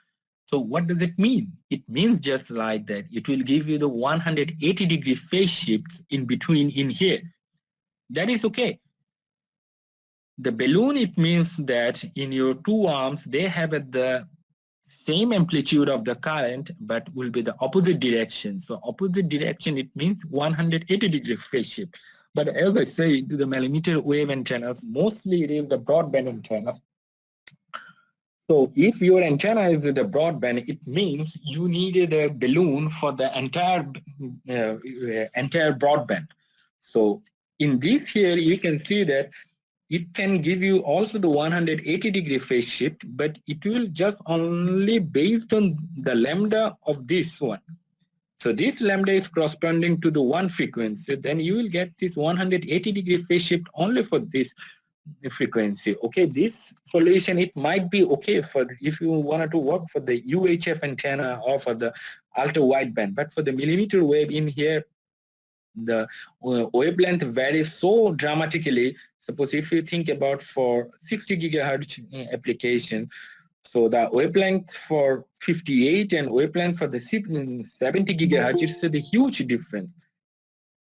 So what does it mean? It means just like that. It will give you the 180-degree phase shifts in between in here. That is okay. The balloon, it means that in your two arms, they have the same amplitude of the current, but will be the opposite direction. So opposite direction, it means 180-degree phase shift. But as I say, the millimeter wave antennas, mostly it is the broadband antennas. So if your antenna is the broadband, it means you needed a balloon for the entire broadband. So in this here, you can see that it can give you also the 180-degree phase shift, but it will just only based on the lambda of this one. So this lambda is corresponding to the one frequency. Then you will get this 180-degree phase shift only for this frequency. Okay, this solution, it might be okay for if you wanted to work for the UHF antenna or for the ultra wideband, but for the millimeter wave in here, the wavelength varies so dramatically. Suppose if you think about for 60 gigahertz application, so the wavelength for 58 and wavelength for the 70 gigahertz, it's a huge difference.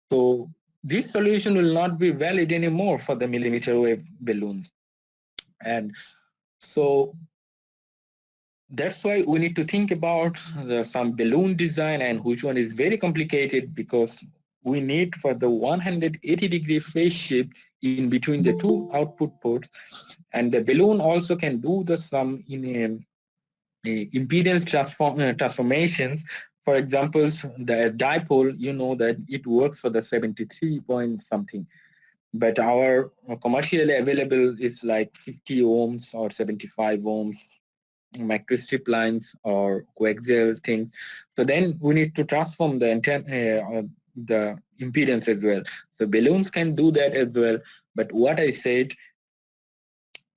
So this solution will not be valid anymore for the millimeter wave balloons. And so that's why we need to think about some balloon design, and which one is very complicated because we need for the 180-degree phase shift in between the two output ports. And the balloon also can do the some in impedance transformations. For example, the dipole, you know that it works for the 73 point something, but our commercially available is like 50 ohms or 75 ohms microstrip lines or coaxial things. So then we need to transform the the impedance as well. So balloons can do that as well. But what I said,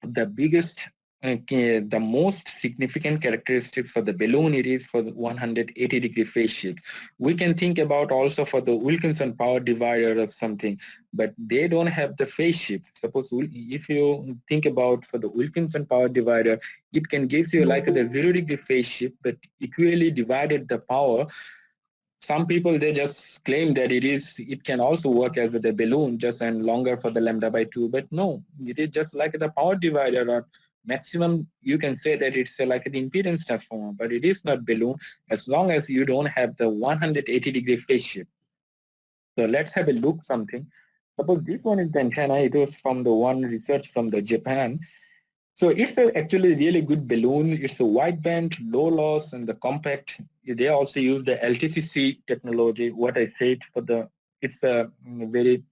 the biggest, the most significant characteristics for the balloon, it is for the 180-degree phase shift. We can think about also for the Wilkinson power divider or something, but they don't have the phase shift. Suppose if you think about for the Wilkinson power divider, it can give you like the 0-degree phase shift, but equally divided the power. Some people, they just claim that it can also work as the balloon just and longer for the lambda by 2, but no, it is just like the power divider, or maximum you can say that it's like the impedance transformer, but it is not balloon as long as you don't have the 180-degree phase shift. So let's have a look something. Suppose this one is the antenna. It was from the one research from the Japan. So it's actually really good balloon. It's a wideband, low loss, and the compact. They also use the LTCC technology. What I said for it's a very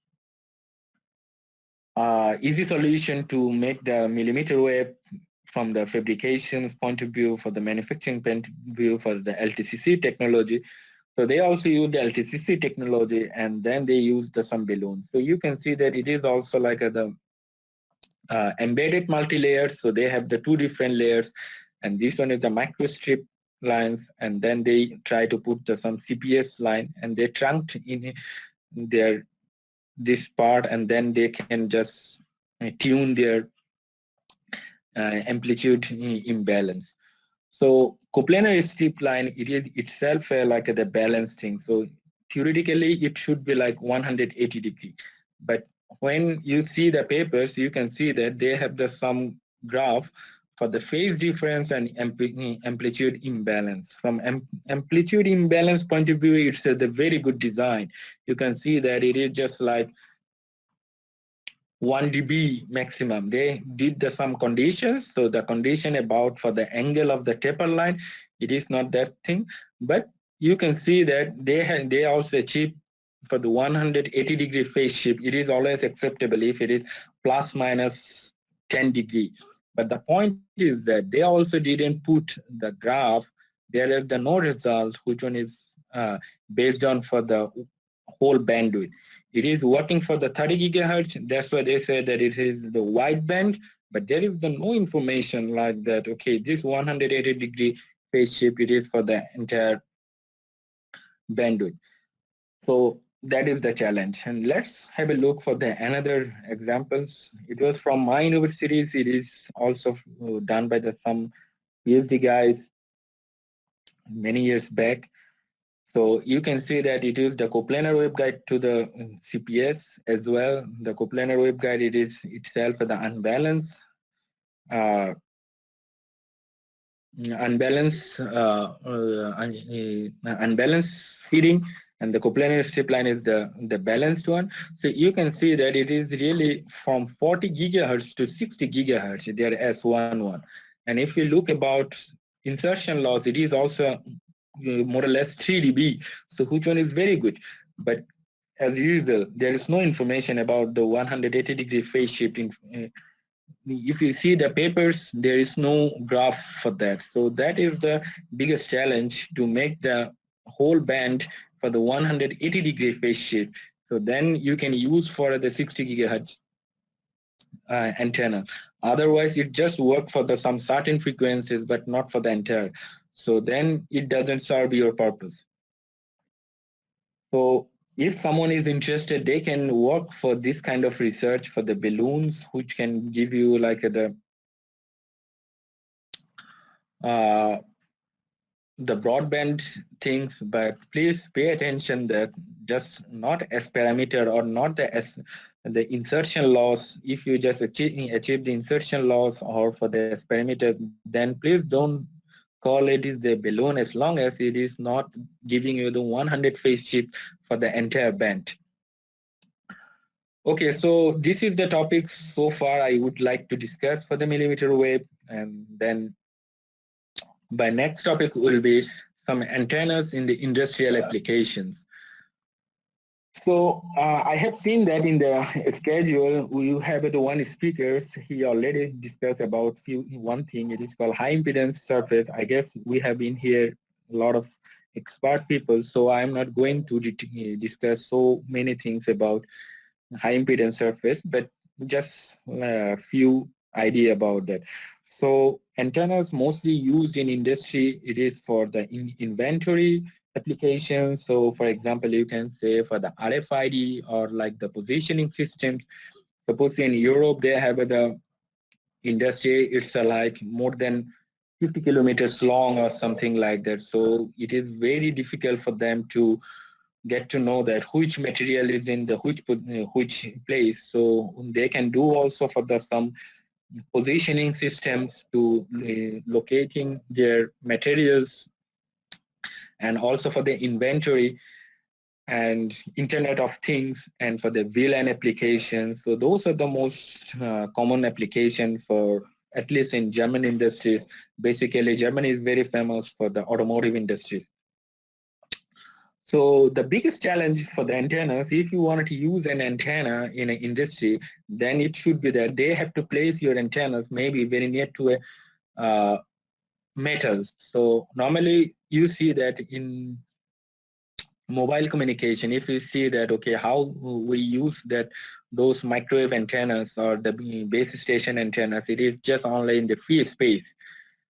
easy solution to make the millimeter wave from the fabrications point of view, for the manufacturing point of view, for the LTCC technology. So they also use the LTCC technology, and then they use some balloons. So you can see that it is also like the embedded multi-layers. So they have the two different layers, and this one is the microstrip lines, and then they try to put some CPS line, and they trunked in their this part, and then they can just tune their amplitude imbalance. So coplanar strip line, it is itself like the balance thing. So theoretically, it should be like 180 degree. But when you see the papers, you can see that they have some graph for the phase difference and amplitude imbalance. From amplitude imbalance point of view, it's the very good design. You can see that it is just like 1 dB maximum. They did some conditions. So the condition about for the angle of the taper line, it is not that thing. But you can see that they also achieve for the 180-degree phase shift. It is always acceptable if it is plus minus 10 degree. But the point is that they also didn't put the graph. There is the no result, which one is based on for the whole bandwidth. It is working for the 30 gigahertz. That's why they say that it is the wideband, but there is no information like that. Okay, this 180-degree phase shift, it is for the entire bandwidth. So that is the challenge. And let's have a look for the another examples. It was from my university. It is also done by some PhD guys many years back. So you can see that it is the coplanar waveguide to the CPS as well. The coplanar waveguide, it is itself the uh, unbalanced feeding, and the coplanar strip line is the balanced one. So you can see that it is really from 40 gigahertz to 60 gigahertz, they are S11. And if you look about insertion loss, it is also more or less 3 dB. So which one is very good? But as usual, there is no information about the 180-degree phase shift. If you see the papers, there is no graph for that. So that is the biggest challenge, to make the whole band for the 180-degree phase shift. So then you can use for the 60 gigahertz antenna. Otherwise, it just works for the some certain frequencies, but not for the entire. So then it doesn't serve your purpose. So if someone is interested, they can work for this kind of research for the balloons, which can give you like uh, the broadband things, but please pay attention that just not S parameter or not the insertion loss. If you just achieve the insertion loss or for the S parameter, then please don't call it is the balloon, as long as it is not giving you the 100 phase shift for the entire band. Okay, so this is the topics so far I would like to discuss for the millimeter wave, and then by next topic will be some antennas in the industrial applications. So I have seen that in the schedule we have the one speaker. He already discussed about one thing. It is called high impedance surface. I guess we have been here a lot of expert people, so I'm not going to discuss so many things about high impedance surface, but just a few idea about that. So antennas mostly used in industry, it is for the inventory application. So for example, you can say for the RFID or like the positioning systems. Suppose in Europe, they have the industry, it's like more than 50 kilometers long or something like that. So it is very difficult for them to get to know that which material is in the which place. So they can do also for the some positioning systems to locating their materials, and also for the inventory and Internet of Things, and for the VLAN applications. So those are the most common application for, at least in German industries. Basically, Germany is very famous for the automotive industries. So the biggest challenge for the antennas, if you wanted to use an antenna in an industry, then it should be that they have to place your antennas maybe very near to a metals. So normally you see that in mobile communication, if you see that, okay, how we use that those microwave antennas or the base station antennas, it is just only in the free space.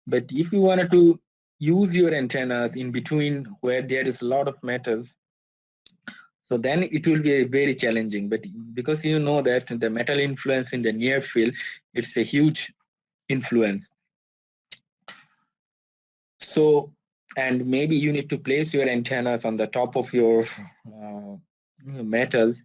But if you wanted to use your antennas in between where there is a lot of metals, so then it will be very challenging. But because you know that the metal influence in the near field, it's a huge influence. So, and maybe you need to place your antennas on the top of your metals.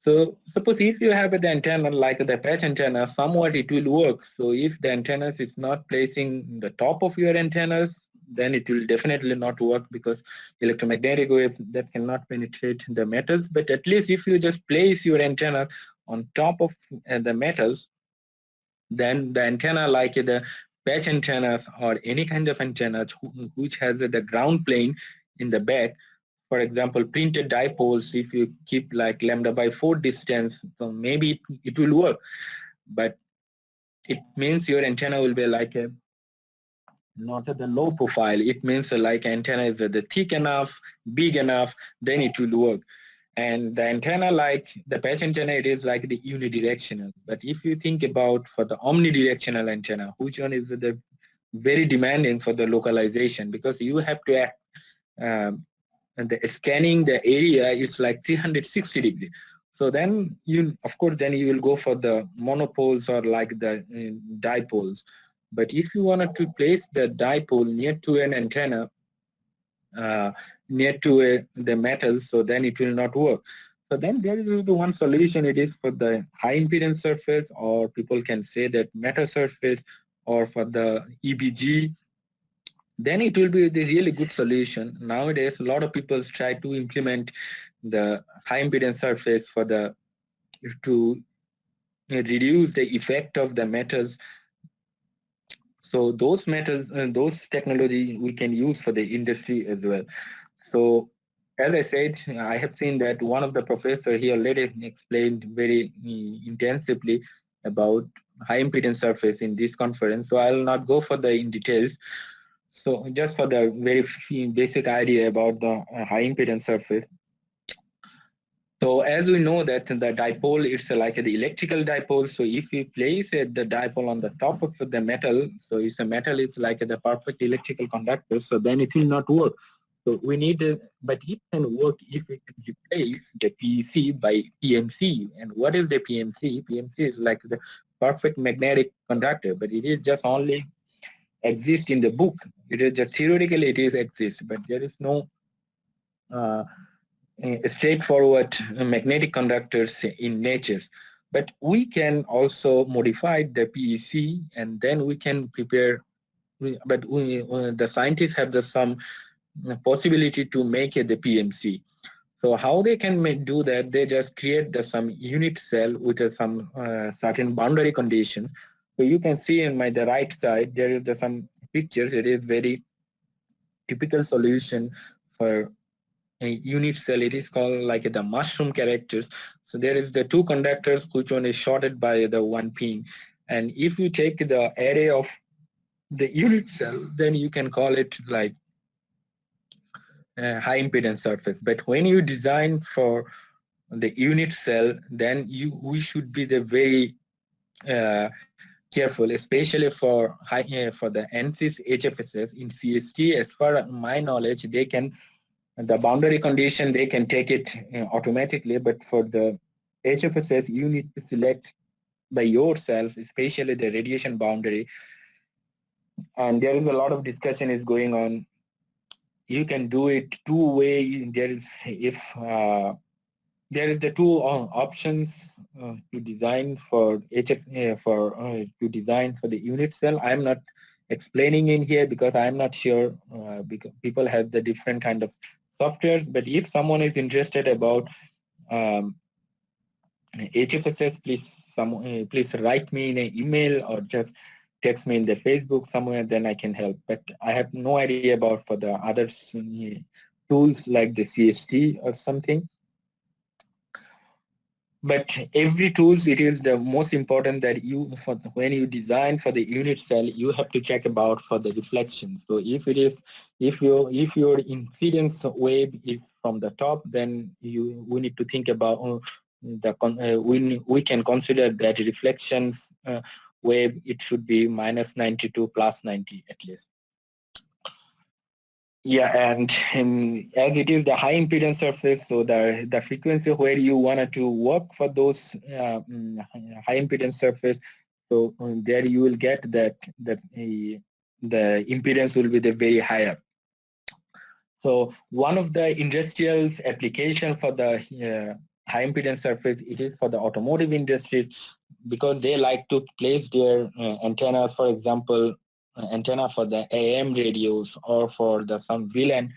So suppose if you have an antenna like the patch antenna, somewhat it will work. So if the antennas is not placing the top of your antennas, then it will definitely not work, because electromagnetic waves that cannot penetrate the metals. But at least if you just place your antenna on top of the metals, then the antenna like the patch antennas or any kind of antennas which has the ground plane in the back, for example, printed dipoles, if you keep like λ/4 distance, so maybe it will work. But it means your antenna will be like a not at the low profile. It means like antenna is the thick enough, big enough, then it will work. And the antenna, like the patch antenna, it is like the unidirectional. But if you think about for the omnidirectional antenna, which one is the very demanding for the localization, because you have to act and the scanning the area is like 360 degree. So then you, of course, then you will go for the monopoles or like the dipoles. But if you wanted to place the dipole near to an antenna, near to the metal, so then it will not work. So then there is the one solution. It is for the high impedance surface, or people can say that metal surface, or for the EBG. Then it will be the really good solution. Nowadays, a lot of people try to implement the high impedance surface for the to reduce the effect of the metals. So those metals and those technology we can use for the industry as well. So as I said, I have seen that one of the professor he already explained very intensively about high impedance surface in this conference. So I'll not go for the in details. So just for the very basic idea about the high impedance surface. So as we know that the dipole, it's like the electrical dipole. So if we place the dipole on the top of the metal, so if the metal is like the perfect electrical conductor, so then it will not work. So we need, but it can work if we can replace the PEC by PMC. And what is the PMC? PMC is like the perfect magnetic conductor, but it is just only exist in the book. It is just theoretically it is exist, but there is no uh, straightforward magnetic conductors in nature. But we can also modify the PEC, and then we can prepare. But the scientists have some possibility to make it the PMC. So how they can do that? They just create some unit cell with some certain boundary conditions. So you can see in the right side there is some pictures. It is very typical solution for a unit cell. It is called like the mushroom characters. So there is the two conductors which one is shorted by the one pin. And if you take the array of the unit cell, then you can call it like a high impedance surface. But when you design for the unit cell, then we should be the very careful, especially for for the NCs HFSS in CST. As far as my knowledge, they can the boundary condition they can take it automatically, but for the HFSS you need to select by yourself, especially the radiation boundary. And there is a lot of discussion is going on. You can do it two way. There is if there is the two options to design for to design for the unit cell. I'm not explaining in here because I'm not sure because people have the different kind of softwares. But if someone is interested about um, HFSS, please write me in an email or just text me in the Facebook somewhere. Then I can help. But I have no idea about for the other tools like the CST or something. But every tools, it is the most important that when you design for the unit cell, you have to check about for the reflection. So if your incidence wave is from the top, then we need to think about we can consider that reflections wave, it should be minus 90 to plus 90 at least. Yeah, and as it is the high impedance surface, so the frequency where you wanted to work for those high impedance surface, so there you will get that the impedance will be the very higher. So one of the industrial application for the high impedance surface, it is for the automotive industries, because they like to place their antennas, for example, antenna for the AM radios or for the some VLAN.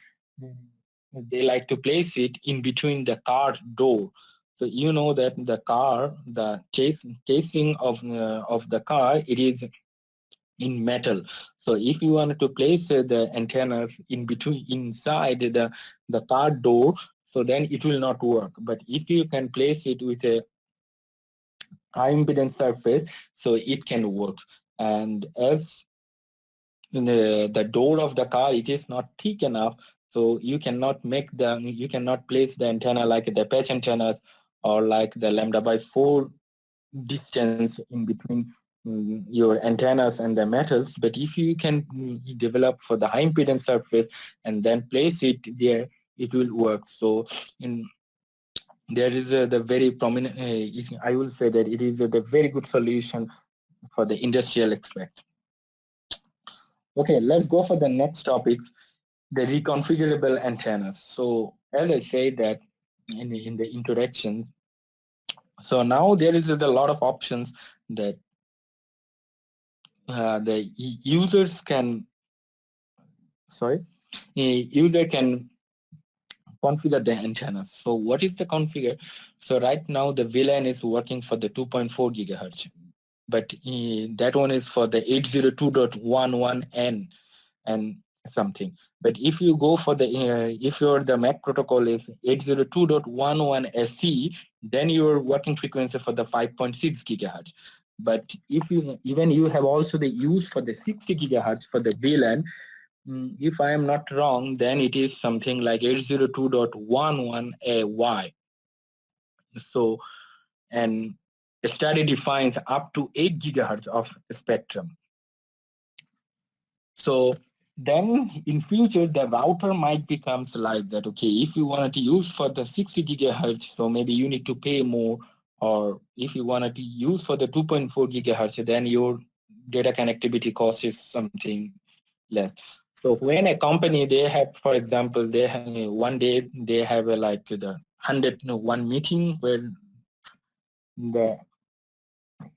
They like to place it in between the car door. So you know that the car, the casing of the car, it is in metal. So if you wanted to place the antennas in between inside the car door, so then it will not work. But if you can place it with a high impedance surface, so it can work. And as the door of the car, it is not thick enough, so you cannot place the antenna like the patch antennas or like the lambda by 4 distance in between your antennas and the metals. But if you can develop for the high impedance surface and then place it there, it will work. So there is the very prominent, I will say that it is the very good solution for the industrial aspect. Okay, let's go for the next topic. the reconfigurable antennas. So as I said that in the introduction, so now there is a lot of options that the users can, user can configure the antennas. So what is the configure? So right now the VLAN is working for the 2.4 gigahertz, but that one is for the 802.11n and something. But if you go for the if your the MAC protocol is 802.11 SE, then your working frequency for the 5.6 gigahertz. But if you even you have also the use for the 60 gigahertz for the VLAN, if I am not wrong, then it is something like 802.11AY. So, and the study defines up to 8 gigahertz of spectrum. So then in future, the router might becomes like that. Okay, if you wanted to use for the 60 gigahertz, so maybe you need to pay more. Or if you wanted to use for the 2.4 gigahertz, then your data connectivity cost is something less. So when a company, they have, for example, they have, one day they have like the 101 meeting where the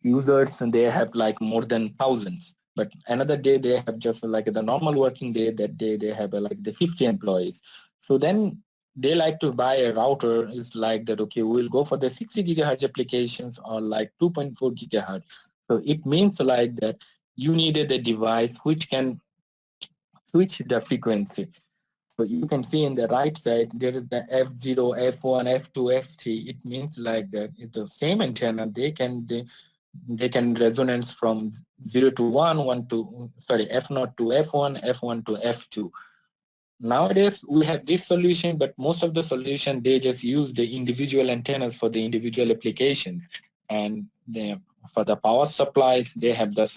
users and they have like more than thousands. But another day they have just like the normal working day. That day they have like the 50 employees. So then they like to buy a router. Is like that. Okay, we'll go for the 60 gigahertz applications or like 2.4 gigahertz. So it means like that you needed a device which can switch the frequency. So you can see in the right side, there is the F0, F1, F2, F3. It means like that it's the same antenna. They can resonance from 0 to 1, 1 to, sorry, F0 to F1, F1 to F2. Nowadays, we have this solution, but most of the solution, they just use the individual antennas for the individual applications. And for the power supplies, they have the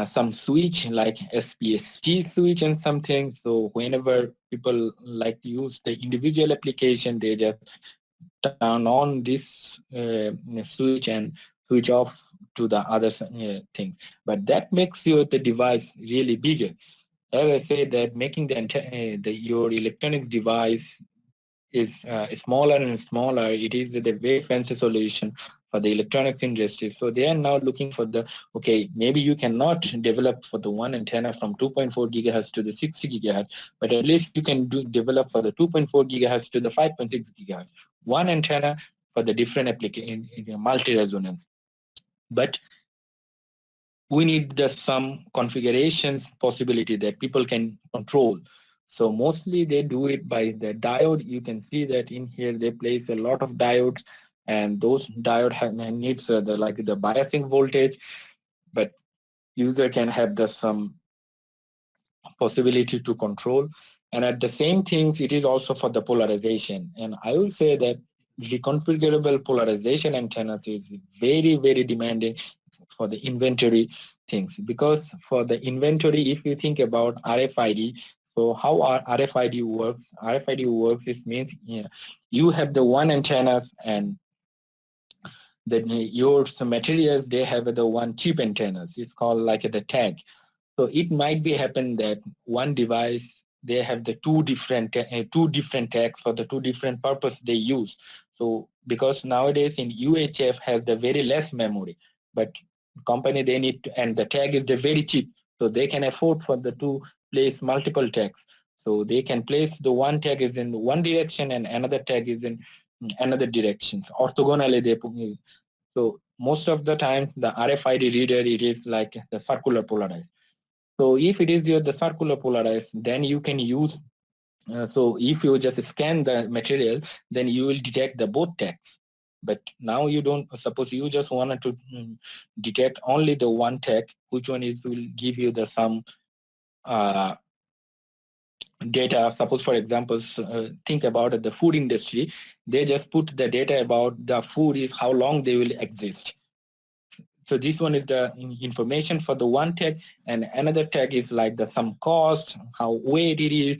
some switch like SPST switch and something. So whenever people like to use the individual application, they just turn on this switch and switch off to the other thing. But that makes the device really bigger. As I say that making your electronics device is smaller and smaller. It is the very fancy solution for the electronics industry. So they are now looking for the, okay, maybe you cannot develop for the one antenna from 2.4 gigahertz to the 60 gigahertz, but at least you can develop for the 2.4 gigahertz to the 5.6 gigahertz. One antenna for the different application in multi-resonance. But we need some configurations possibility that people can control. So mostly they do it by the diode. You can see that in here they place a lot of diodes, and those diode needs the biasing voltage, but user can have some possibility to control. And at the same things, it is also for the polarization. And I will say that reconfigurable polarization antennas is very, very demanding for the inventory things. Because for the inventory, if you think about RFID, so how RFID works? RFID works, it means you have the one antennas, and then your materials, they have the one chip antennas. It's called like the tag. So it might be happen that one device, they have the two different tags for the two different purpose they use. So because nowadays in UHF has the very less memory, but company they need to, and the tag is the very cheap, so they can afford for the to place multiple tags. So they can place the one tag is in one direction and another tag is in another directions. Orthogonally they put. So most of the time the RFID reader, it is like the circular polarized. So if it is the circular polarized, then you can use, so if you just scan the material, then you will detect the both tags. But now you don't, suppose you just wanted to detect only the one tag, which one is will give you the some data. Suppose for example, think about the food industry, they just put the data about the food is how long they will exist. So this one is the information for the one tag, and another tag is like the some cost, how weight it is,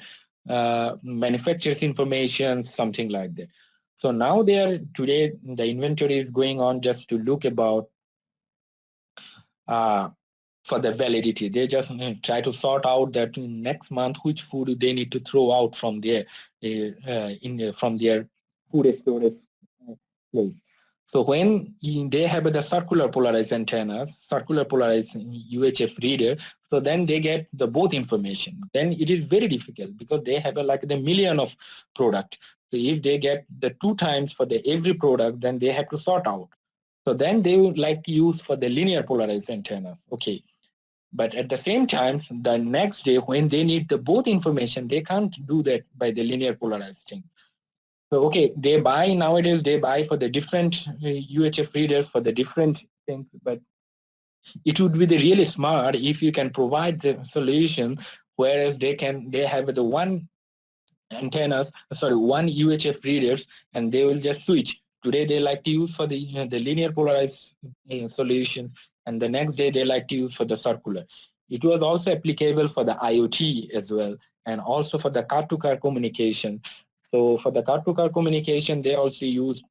manufacturer's information, something like that. So now today the inventory is going on just to look about for the validity. They just try to sort out that next month which food they need to throw out from their from their food storage place. So when they have the circular polarized antennas, circular polarized UHF reader, so then they get the both information. Then it is very difficult because they have like the million of product. So if they get the 2 times for the every product, then they have to sort out. So then they would like to use for the linear polarized antennas. Okay. But at the same time, the next day when they need the both information, they can't do that by the linear polarized thing. So okay, they buy nowadays, they buy for the different UHF readers for the different things, but it would be the really smart if you can provide the solution, whereas they have the one antennas, sorry, one UHF readers, and they will just switch. Today they like to use for the linear polarized solutions, and the next day they like to use for the circular. It was also applicable for the IoT as well, and also for the car-to-car communication. So for the car-to-car communication, they also use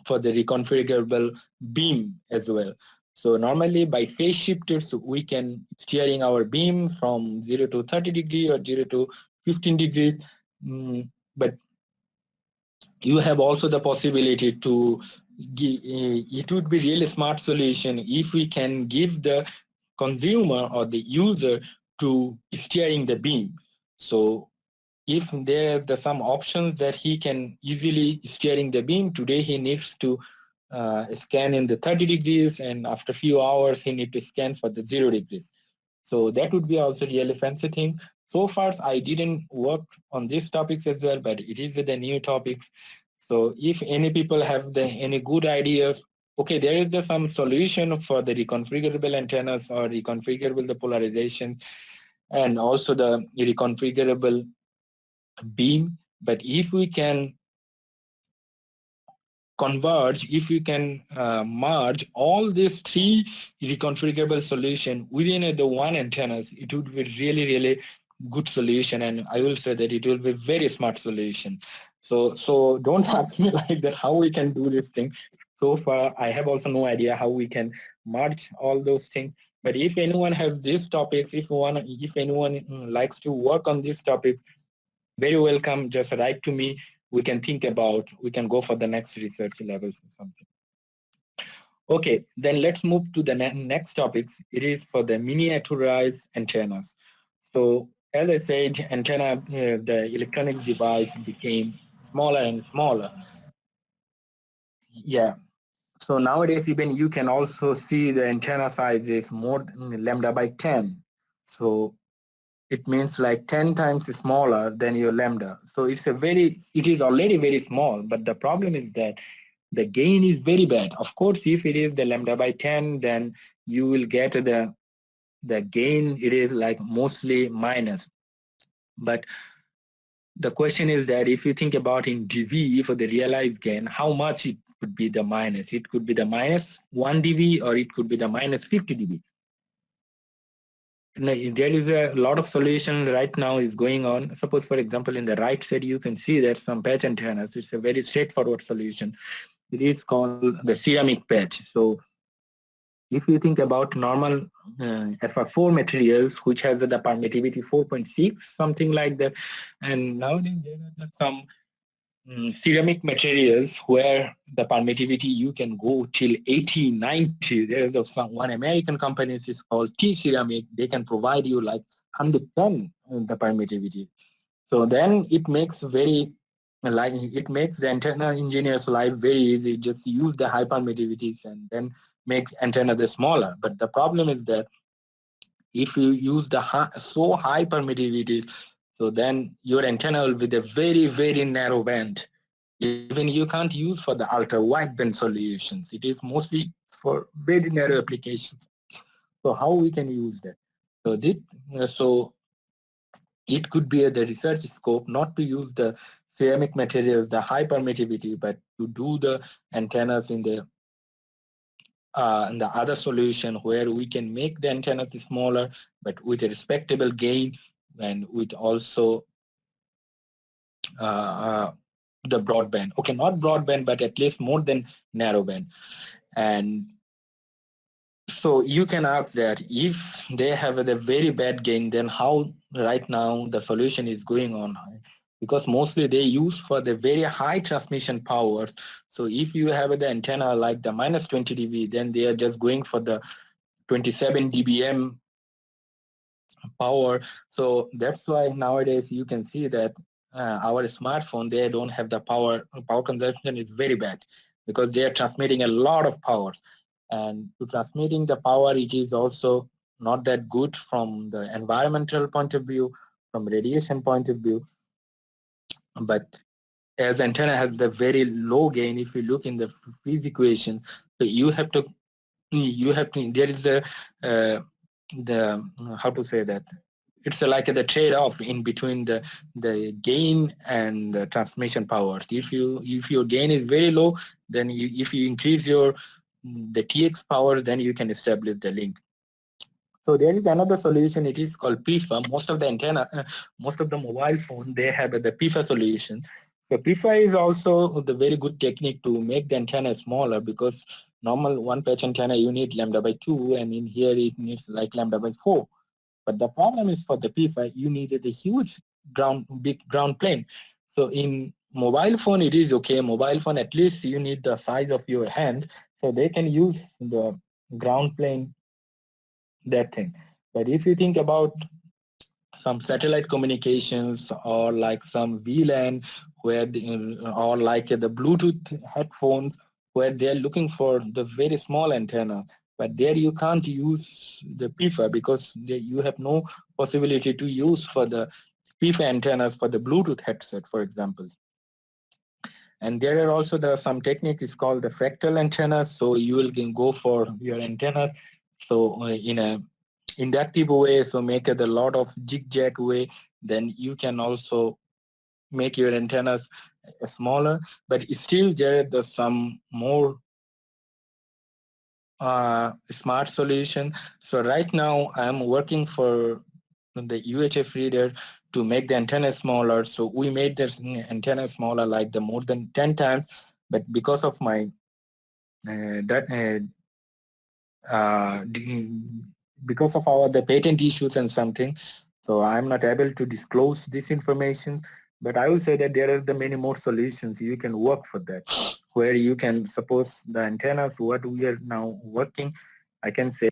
for the reconfigurable beam as well. So normally by phase shifters, we can steering our beam from 0 to 30 degree or 0 to 15 degrees. But you have also the possibility to it would be really smart solution if we can give the consumer or the user to steering the beam. So if there are some options that he can easily steering the beam, today he needs to scan in the 30 degrees, and after a few hours he need to scan for the 0 degrees. So that would be also really fancy thing. So far I didn't work on these topics as well, but it is the new topics. So if any people have any good ideas, okay, there is some solution for the reconfigurable antennas or reconfigurable the polarization and also the reconfigurable beam. But if we can converge, if you can merge all these 3 reconfigurable solution within the one antennas, it would be really, really good solution. And I will say that it will be very smart solution. So don't ask me like that how we can do this thing. So far, I have also no idea how we can merge all those things. But if anyone has these topics, if anyone likes to work on these topics, very welcome. Just write to me. We can think about, we can go for the next research levels or something. Okay, then let's move to the next topics. It is for the miniaturized antennas. So as I said, antenna, the electronic device became smaller and smaller. Yeah. So nowadays, even you can also see the antenna size is more than lambda by 10. So it means like 10 times smaller than your lambda. So it is already very small, but the problem is that the gain is very bad. Of course, if it is the lambda by 10, then you will get the gain, it is like mostly minus. But the question is that if you think about in dB for the realized gain, how much it could be the minus? It could be the minus 1 dB or it could be the minus 50 dB. There is a lot of solution right now is going on. Suppose, for example, in the right side, you can see that some patch antennas. It's a very straightforward solution. It is called the ceramic patch. So if you think about normal FR4 materials, which has the permittivity 4.6, something like that, and nowadays there are some ceramic materials where the permittivity you can go till 80, 90. There's one American company is called T Ceramic. They can provide you like 110 the permittivity. So then it makes the antenna engineer's life very easy. Just use the high permittivities and then make antenna the smaller. But the problem is that if you use the so high permittivity, so then your antenna will be the very, very narrow band. Even you can't use for the ultra wideband solutions. It is mostly for very narrow applications. So how we can use that? So it could be the research scope not to use the ceramic materials, the high permittivity, but to do the antennas in the other solution where we can make the antenna smaller, but with a respectable gain and with also the broadband. Okay, not broadband, but at least more than narrowband. And So you can ask that if they have a very bad gain, then how right now the solution is going on? Because mostly they use for the very high transmission powers. So if you have the antenna like the minus 20 dB, then they are just going for the 27 dBm power. So that's why nowadays you can see that our smartphone, they don't have the power consumption is very bad because they are transmitting a lot of power. And to transmitting the power, it is also not that good from the environmental point of view, from radiation point of view. But as antenna has the very low gain, if you look in the Friis equation, so there is the how to say that, it's like the trade-off in between the gain and the transmission powers. If your gain is very low, then if you increase the TX powers, then you can establish the link. So there is another solution. It is called PIFA. Most of the mobile phone, they have the PIFA solution. So PIFA is also the very good technique to make the antenna smaller, because normal one patch antenna you need lambda by 2, and in here it needs like lambda by 4. But the problem is for the PIFA, you needed a huge big ground plane. So in mobile phone, it is okay. Mobile phone, at least you need the size of your hand, so they can use the ground plane, that thing. But if you think about some satellite communications, or like some VLAN, or like the Bluetooth headphones, where they're looking for the very small antenna, but there you can't use the PIFA, because you have no possibility to use for the PIFA antennas for the Bluetooth headset, for example. And there are also some technique is called the fractal antenna. So you will can go for your antennas, so in a inductive way, so make it a lot of zigzag way, then you can also make your antennas smaller. But still there are some more smart solution. So right now I'm working for the UHF reader to make the antenna smaller. So we made this antenna smaller like the more than 10 times, but because of my uh, because of the patent issues and something, so I'm not able to disclose this information. But I will say that there are the many more solutions you can work for that, where you can suppose the antennas what we are now working, I can say